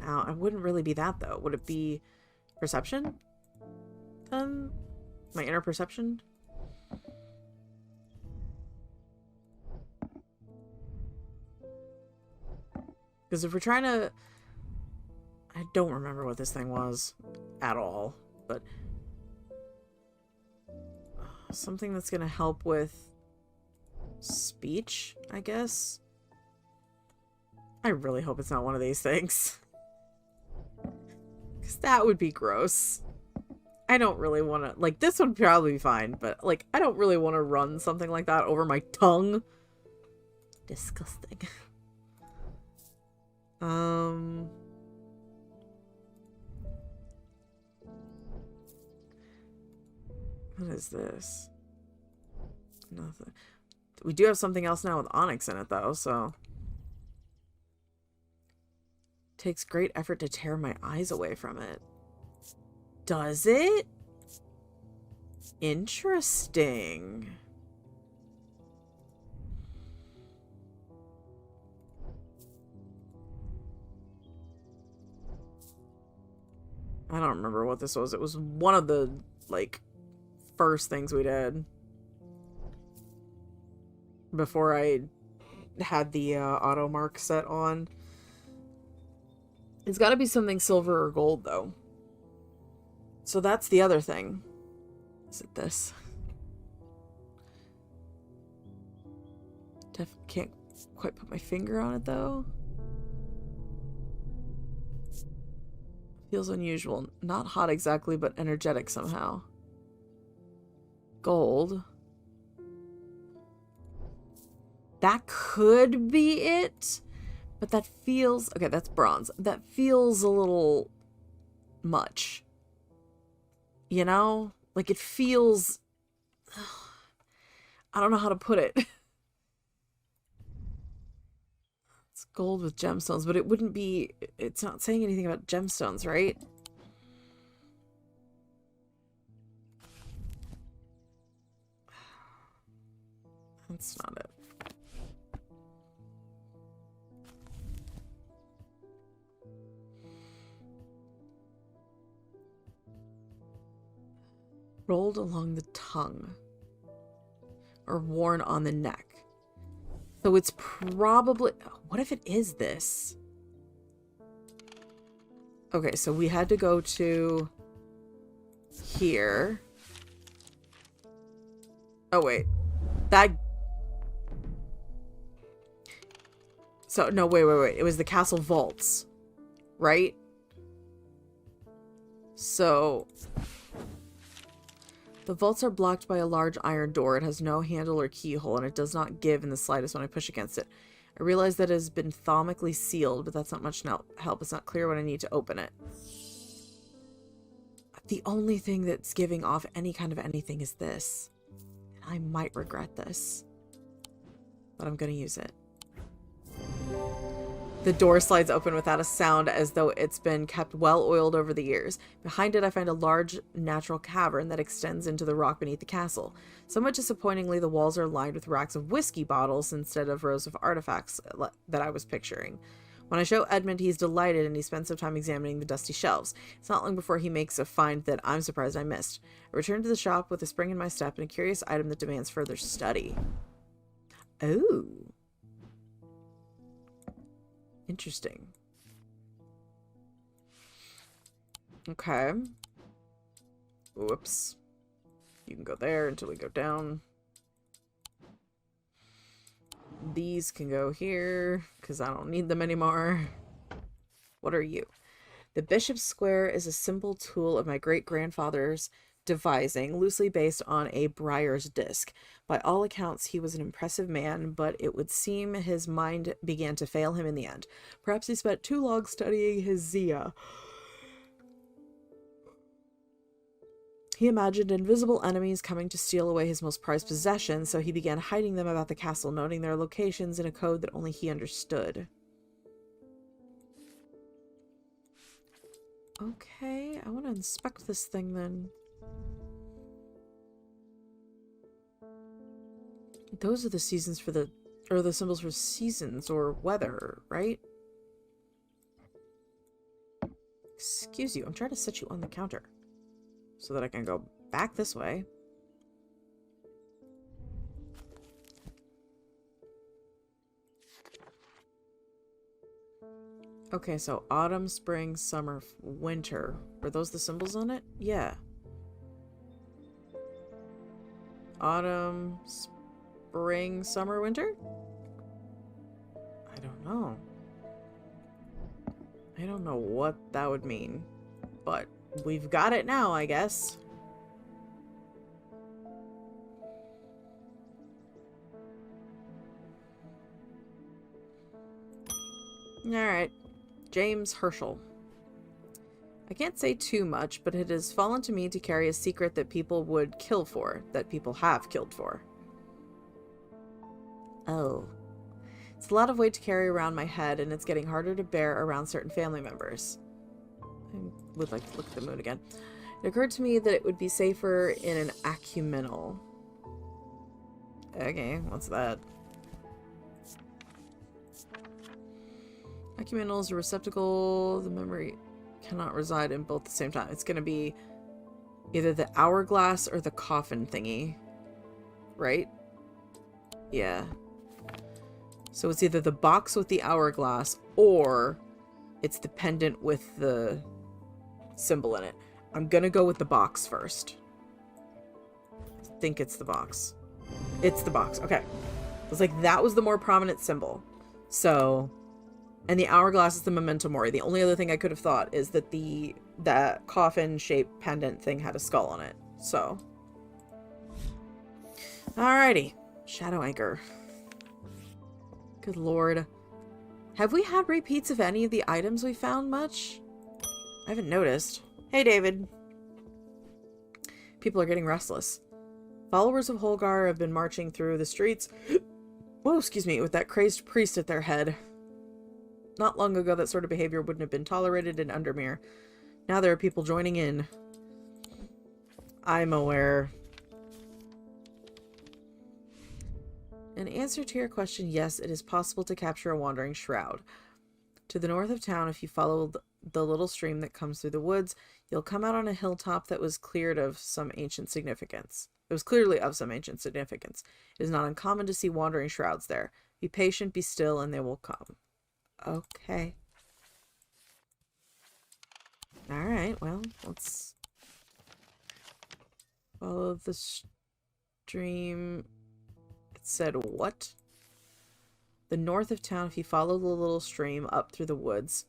Now, it wouldn't really be that, though. Would it be perception? My inner perception? Because if we're trying to... I don't remember what this thing was at all, but something that's going to help with speech, I guess. I really hope it's not one of these things. Because that would be gross. I don't really want to... Like, this would probably be fine, but, like, I don't really want to run something like that over my tongue. Disgusting. What is this? Nothing. We do have something else now with onyx in it, though, so... Takes great effort to tear my eyes away from it. Does it? Interesting. I don't remember what this was. It was one of the, like, first things we did. Before I had the auto mark set on. It's got to be something silver or gold, though. So that's the other thing. Is it this? Can't quite put my finger on it, though. Feels unusual. Not hot exactly, but energetic somehow. Gold. That could be it, but that feels... Okay, that's bronze. That feels a little much. You know? Like, it feels... I don't know how to put it. It's gold with gemstones, but it wouldn't be... It's not saying anything about gemstones, right? That's not it. Rolled along the tongue. Or worn on the neck. So it's probably... What if it is this? Okay, so we had to go to... here. Oh, wait. That... So, no, wait. It was the castle vaults. Right? So... The vaults are blocked by a large iron door. It has no handle or keyhole, and it does not give in the slightest when I push against it. I realize that it has been thaumatically sealed, but that's not much help. It's not clear when I need to open it. The only thing that's giving off any kind of anything is this. And I might regret this. But I'm going to use it. The door slides open without a sound, as though it's been kept well oiled over the years. Behind it, I find a large natural cavern that extends into the rock beneath the castle. Somewhat disappointingly, the walls are lined with racks of whiskey bottles instead of rows of artifacts that I was picturing. When I show Edmund, he's delighted and he spends some time examining the dusty shelves. It's not long before he makes a find that I'm surprised I missed. I return to the shop with a spring in my step and a curious item that demands further study. Oh. Interesting. Okay. Whoops. You can go there until we go down. These can go here, because I don't need them anymore. What are you? The Bishop's Square is a simple tool of my great-grandfather's devising, loosely based on a briar's disc. By all accounts, he was an impressive man, but it would seem his mind began to fail him in the end. Perhaps he spent too long studying his Zia. He imagined invisible enemies coming to steal away his most prized possessions, so he began hiding them about the castle, noting their locations in a code that only he understood. Okay, I want to inspect this thing then. Those are the seasons for the, or the symbols for seasons or weather, right? Excuse you, I'm trying to set you on the counter so that I can go back this way. Okay, so autumn, spring, summer, winter. Are those the symbols on it? Yeah. Autumn, spring, summer, winter? I don't know. I don't know what that would mean, but we've got it now, I guess. Alright. James Herschel. I can't say too much, but it has fallen to me to carry a secret that people would kill for, that people have killed for. Oh. It's a lot of weight to carry around my head, and it's getting harder to bear around certain family members. I would like to look at the moon again. It occurred to me that it would be safer in an acuminal. Okay, what's that? Acuminal is a receptacle. The memory cannot reside in both at the same time. It's going to be either the hourglass or the coffin thingy. Right? Yeah. So it's either the box with the hourglass or it's the pendant with the symbol in it. I'm going to go with the box first. I think it's the box. It's the box. Okay. I was like, that was the more prominent symbol. So... And the hourglass is the memento mori. The only other thing I could have thought is that that coffin-shaped pendant thing had a skull on it. So. Alrighty. Shadow Anchor. Good lord. Have we had repeats of any of the items we found much? I haven't noticed. Hey, David. People are getting restless. Followers of Holgar have been marching through the streets, whoa, excuse me, with that crazed priest at their head. Not long ago, that sort of behavior wouldn't have been tolerated in Undermere. Now there are people joining in. I'm aware. In answer to your question, yes, it is possible to capture a wandering shroud. To the north of town, if you follow the little stream that comes through the woods, you'll come out on a hilltop that was cleared of some ancient significance. It was clearly of some ancient significance. It is not uncommon to see wandering shrouds there. Be patient, be still, and they will come. Okay. Alright, well, let's follow the stream. It said what? The north of town, if you follow the little stream up through the woods,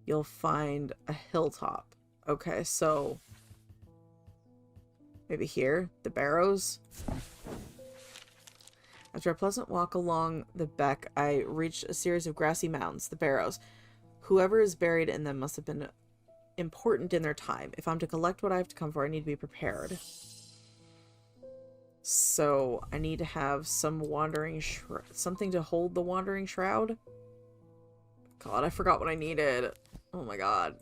you'll find a hilltop. Okay, so maybe here, the barrows. After a pleasant walk along the beck, I reached a series of grassy mounds, the barrows. Whoever is buried in them must have been important in their time. If I'm to collect what I have to come for, I need to be prepared. So I need to have some wandering something to hold the wandering shroud. God, I forgot what I needed. Oh my god.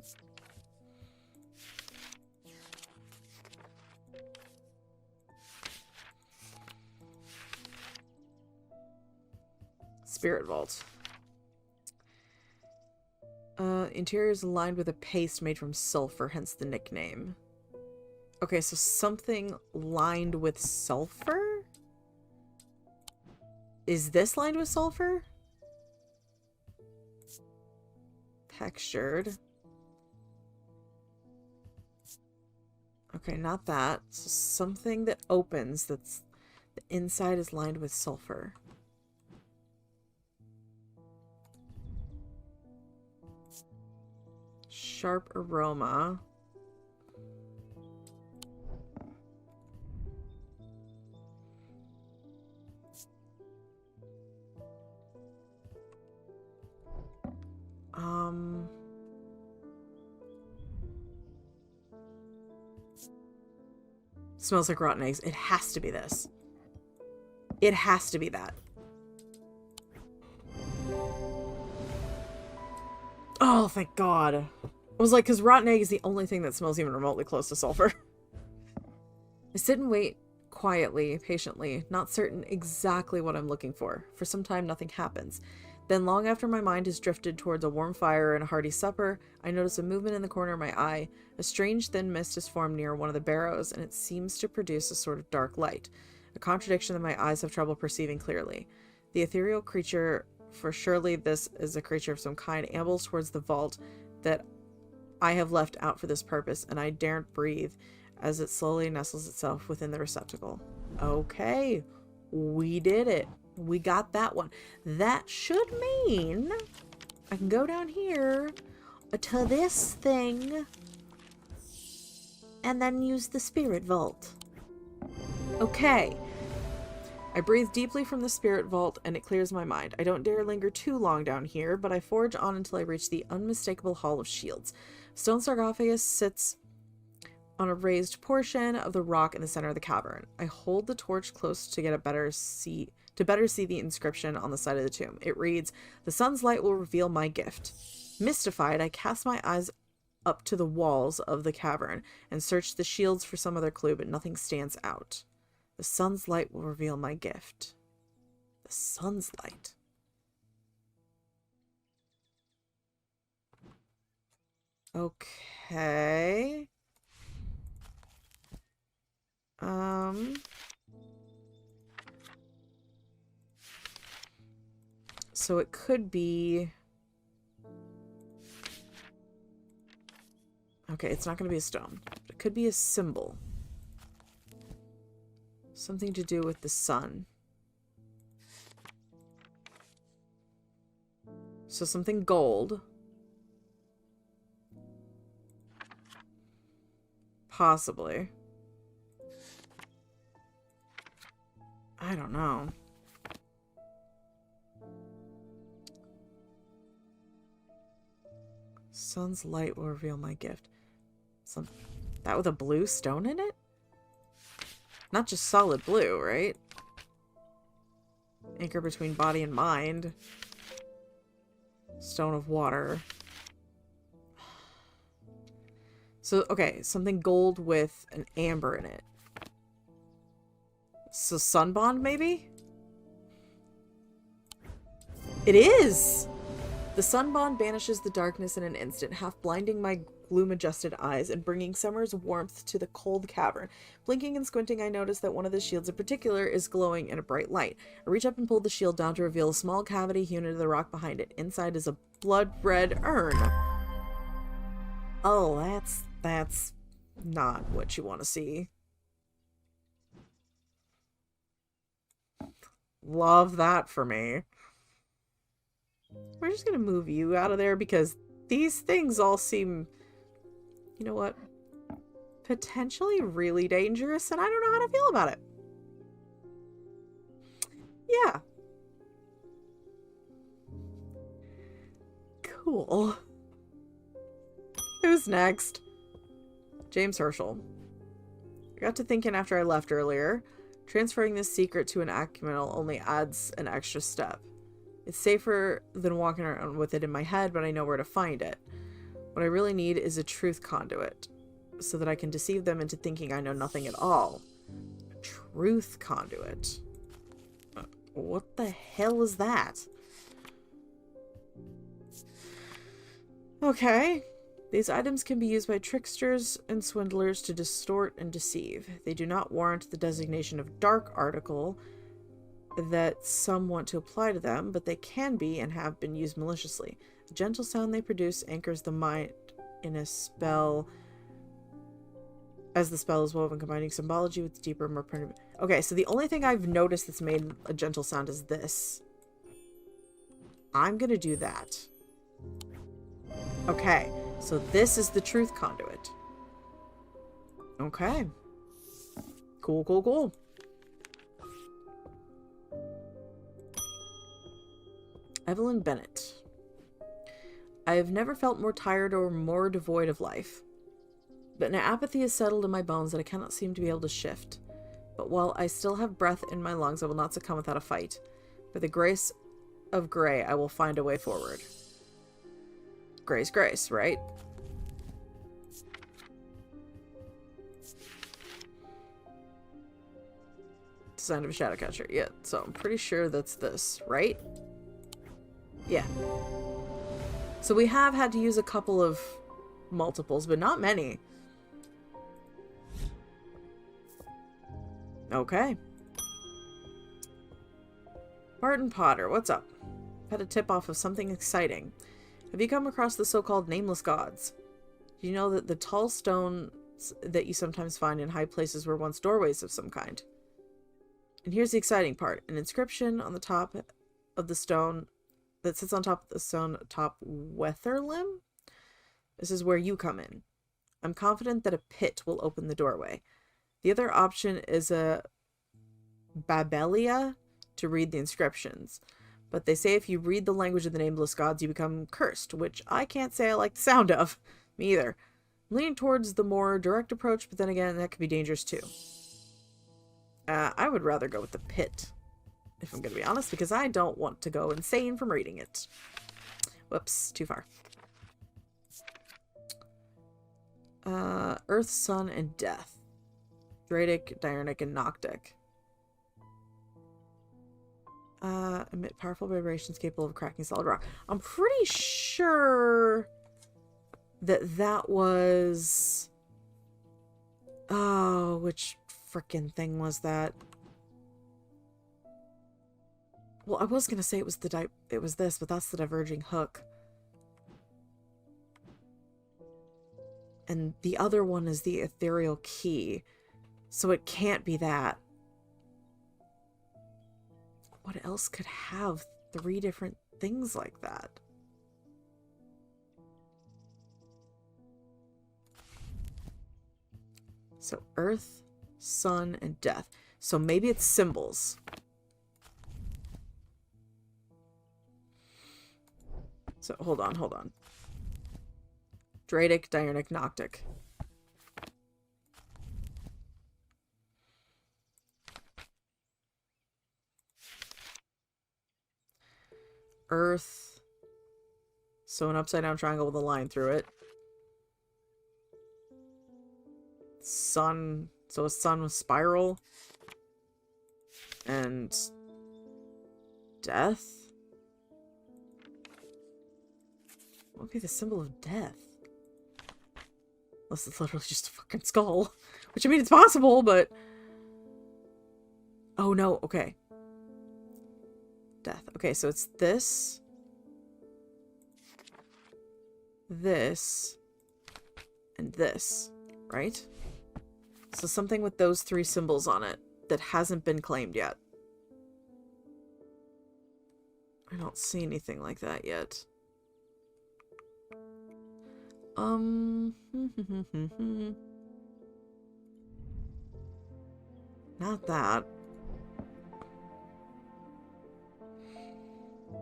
Spirit vault. Interior is lined with a paste made from sulfur, hence the nickname. Okay, so something lined with sulfur? Is this lined with sulfur? Textured. Okay, not that. So something that opens that's the inside is lined with sulfur. Sharp aroma. Smells like rotten eggs. It has to be this. It has to be that. Oh, thank God. I was like, because rotten egg is the only thing that smells even remotely close to sulfur. I sit and wait quietly, patiently, not certain exactly what I'm looking for. For some time, nothing happens. Then, long after my mind has drifted towards a warm fire and a hearty supper, I notice a movement in the corner of my eye. A strange thin mist has formed near one of the barrows, and it seems to produce a sort of dark light. A contradiction that my eyes have trouble perceiving clearly. The ethereal creature, for surely this is a creature of some kind, ambles towards the vault that I have left out for this purpose, and I daren't breathe as it slowly nestles itself within the receptacle. Okay, we did it. We got that one. That should mean I can go down here to this thing and then use the spirit vault. Okay. I breathe deeply from the spirit vault and it clears my mind. I don't dare linger too long down here, but I forge on until I reach the unmistakable Hall of Shields. Stone sarcophagus sits on a raised portion of the rock in the center of the cavern. I hold the torch close to get a better see the inscription on the side of the tomb. It reads, "The sun's light will reveal my gift." Mystified, I cast my eyes up to the walls of the cavern and search the shields for some other clue, but nothing stands out. The sun's light will reveal my gift. The sun's light. Okay. So it could be... Okay, it's not going to be a stone. It could be a symbol. Something to do with the sun. So something gold. Possibly. I don't know. Sun's light will reveal my gift. That with a blue stone in it? Not just solid blue, right? Anchor between body and mind. Stone of water. So, okay, something gold with an amber in it. So, Sunbond, maybe? It is! The Sunbond banishes the darkness in an instant, half blinding my gloom-adjusted eyes and bringing summer's warmth to the cold cavern. Blinking and squinting, I notice that one of the shields in particular is glowing in a bright light. I reach up and pull the shield down to reveal a small cavity hewn into the rock behind it. Inside is a blood-red urn. Oh, that's not what you want to see. Love that for me. We're just gonna move you out of there because these things all seem, you know what, potentially really dangerous, and I don't know how to feel about it. Yeah. Cool. Who's next? James Herschel. I got to thinking after I left earlier. Transferring this secret to an Acumel only adds an extra step. It's safer than walking around with it in my head, but I know where to find it. What I really need is a truth conduit, so that I can deceive them into thinking I know nothing at all. A truth conduit? What the hell is that? Okay. These items can be used by tricksters and swindlers to distort and deceive. They do not warrant the designation of dark article that some want to apply to them, but they can be and have been used maliciously. The gentle sound they produce anchors the mind in a spell as the spell is woven, combining symbology with deeper, more primitive. Okay, so the only thing I've noticed that's made a gentle sound is this. I'm gonna do that. Okay, so this is the truth conduit. Okay. Cool, cool, cool. Evelyn Bennett. I have never felt more tired or more devoid of life. But an apathy has settled in my bones that I cannot seem to be able to shift. But while I still have breath in my lungs, I will not succumb without a fight. By the grace of Grey, I will find a way forward. Grey's grace, right? Design of a shadow catcher. Yeah, so I'm pretty sure that's this, right? Yeah. So we have had to use a couple of multiples, but not many. Okay. Barton Potter, what's up? Had a tip off of something exciting. Have you come across the so-called nameless gods? Do you know that the tall stones that you sometimes find in high places were once doorways of some kind? And here's the exciting part. An inscription on the top of the stone that sits on top of the stone top Weatherlim? This is where you come in. I'm confident that a pit will open the doorway. The other option is a Babelia to read the inscriptions. But they say if you read the language of the nameless gods, you become cursed, which I can't say I like the sound of. Me either. I'm leaning towards the more direct approach, but then again, that could be dangerous too. I would rather go with the pit, if I'm going to be honest, because I don't want to go insane from reading it. Whoops, too far. Earth, Sun, and Death. Dradic, Diurnic, and Noctic. Emit powerful vibrations capable of cracking solid rock. I'm pretty sure that that was... Oh, which frickin' thing was that? Well, I was gonna say it was this, but that's the diverging hook. And the other one is the ethereal key. So it can't be that. What else could have 3 different things like that? So Earth, Sun, and Death. So maybe it's symbols. So hold on. Dradic, Diurnic, Noctic. Earth. So an upside down triangle with a line through it. Sun. So a sun with spiral. And death? What would be the symbol of death? Unless it's literally just a fucking skull. Which, I mean, it's possible, but... Oh, no. Okay. Death. Okay, so it's this. This. And this. Right? So something with those three symbols on it that hasn't been claimed yet. I don't see anything like that yet. Not that.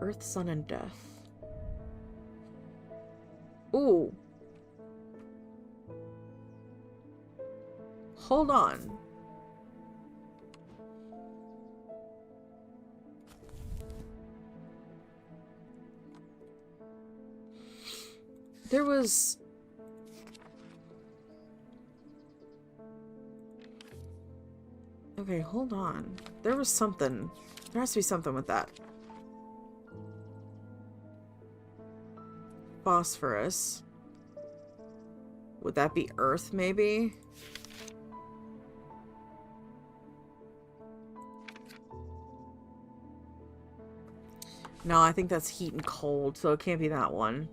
Earth, sun, and death. Ooh. Hold on. There was... Okay, hold on. There was something. There has to be something with that. Phosphorus. Would that be Earth, maybe? No, I think that's heat and cold, so it can't be that one.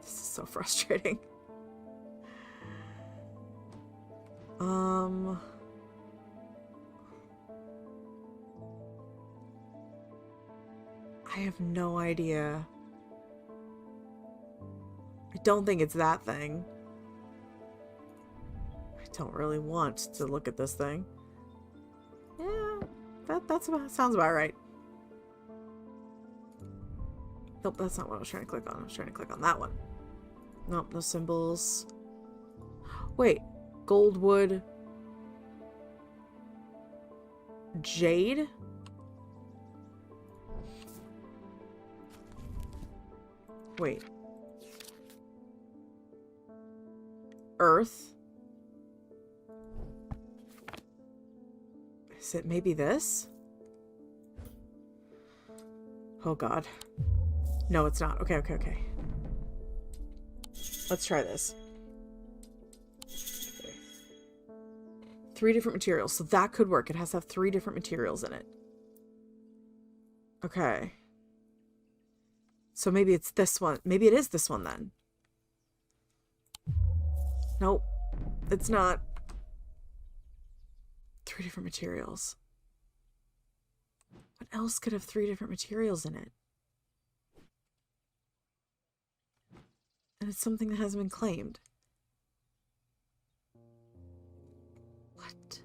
This is so frustrating. I have no idea. I don't think it's that thing. I don't really want to look at this thing. Yeah, sounds about right. Nope, that's not what I was trying to click on. I was trying to click on that one. Nope, no symbols. Wait, Goldwood. Jade? Wait. Earth? Is it maybe this? Oh god. No, it's not. Okay, okay, okay. Let's try this. Okay. 3 different materials. So that could work. It has to have 3 different materials in it. Okay. So maybe it's this one. Maybe it is this one then. Nope. It's not. 3 different materials. What else could have 3 different materials in it? And it's something that hasn't been claimed. What?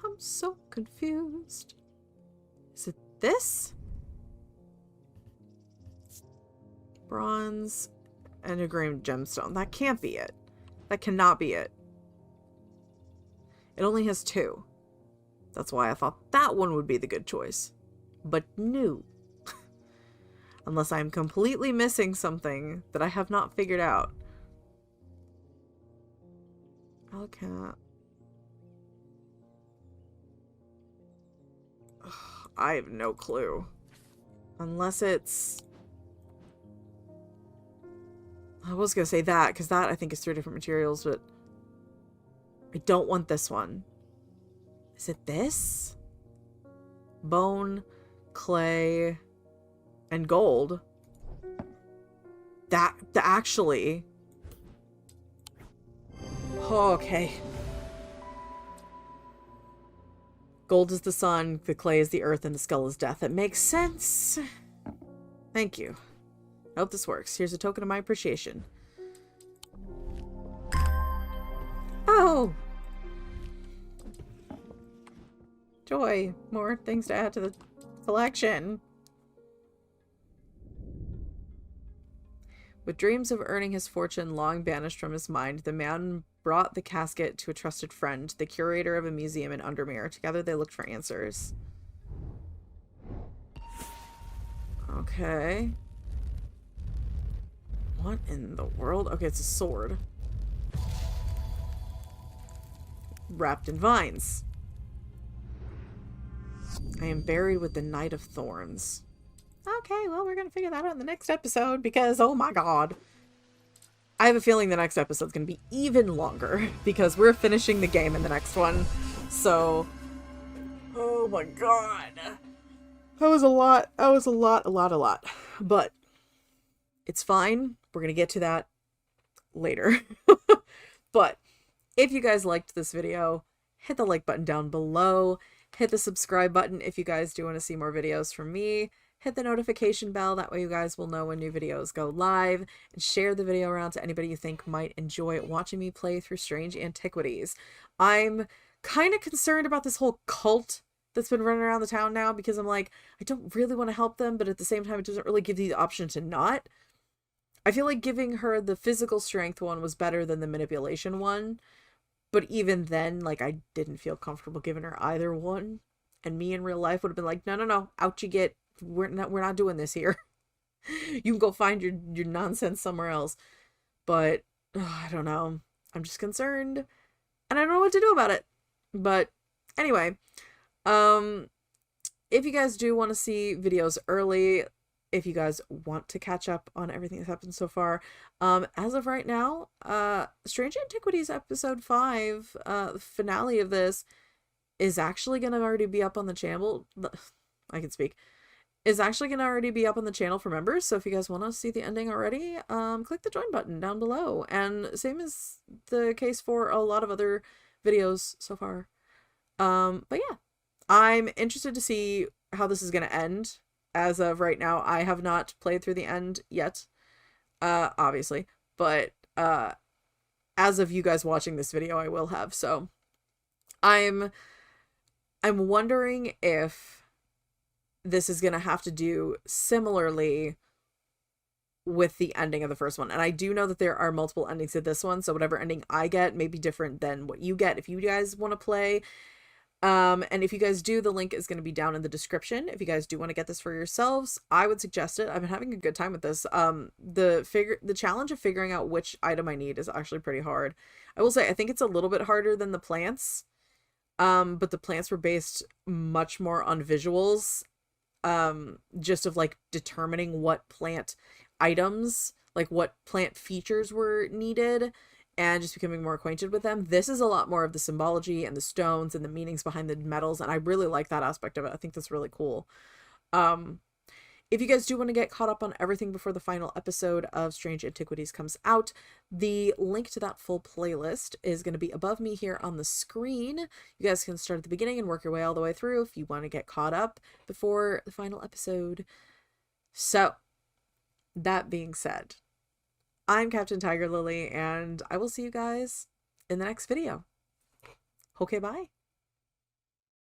I'm so confused. Is it this? Bronze, enneagram gemstone. That can't be it. That cannot be it. It only has 2. That's why I thought that one would be the good choice. But no. Unless I'm completely missing something that I have not figured out. Okay. I have no clue. Unless it's... I was going to say that, because that I think is 3 different materials, but I don't want this one. Is it this? Bone, clay, and gold. That actually... Oh, okay. Gold is the sun, the clay is the earth, and the skull is death. It makes sense. Thank you. I hope this works. Here's a token of my appreciation. Oh! Joy. More things to add to the collection. With dreams of earning his fortune long banished from his mind, the man brought the casket to a trusted friend, the curator of a museum in Undermere. Together they looked for answers. Okay. What in the world? Okay, it's a sword. Wrapped in vines. I am buried with the Knight of Thorns. Okay, well, we're gonna figure that out in the next episode because, oh my god. I have a feeling the next episode's gonna be even longer because we're finishing the game in the next one. So, oh my god. That was a lot. That was a lot. But it's fine. We're gonna get to that later. But if you guys liked this video, hit the like button down below. Hit the subscribe button if you guys do want to see more videos from me. Hit the notification bell, that way you guys will know when new videos go live. And share the video around to anybody you think might enjoy watching me play through Strange Antiquities. I'm kind of concerned about this whole cult that's been running around the town now, because I'm like, I don't really want to help them, but at the same time it doesn't really give you the option to not. I feel like giving her the physical strength one was better than the manipulation one. But even then, like, I didn't feel comfortable giving her either one. And me in real life would have been like, no, out you get. We're not doing this here. You can go find your nonsense somewhere else. But I don't know. I'm just concerned, and I don't know what to do about it. But anyway, if you guys do want to see videos early, if you guys want to catch up on everything that's happened so far, as of right now, Strange Antiquities episode 5, the finale of this, is actually going to already be up on the channel. I can speak. Is actually going to already be up on the channel for members. So if you guys want to see the ending already, click the join button down below. And same is the case for a lot of other videos so far. But yeah, I'm interested to see how this is going to end. As of right now, I have not played through the end yet, obviously, but as of you guys watching this video, I will have. So I'm wondering if this is gonna have to do similarly with the ending of the first one. And I do know that there are multiple endings to this one, so whatever ending I get may be different than what you get if you guys want to play. And if you guys do, the link is going to be down in the description. If you guys do want to get this for yourselves, I would suggest it. I've been having a good time with this. The challenge of figuring out which item I need is actually pretty hard. I will say, I think it's a little bit harder than the plants. But the plants were based much more on visuals. Just of like determining what plant items, like what plant features were needed, and just becoming more acquainted with them. This is a lot more of the symbology and the stones and the meanings behind the metals, and I really like that aspect of it. I think that's really cool. If you guys do want to get caught up on everything before the final episode of Strange Antiquities comes out, the link to that full playlist is going to be above me here on the screen. You guys can start at the beginning and work your way all the way through if you want to get caught up before the final episode. So, that being said, I'm Captain TigerLily, and I will see you guys in the next video. Okay, bye.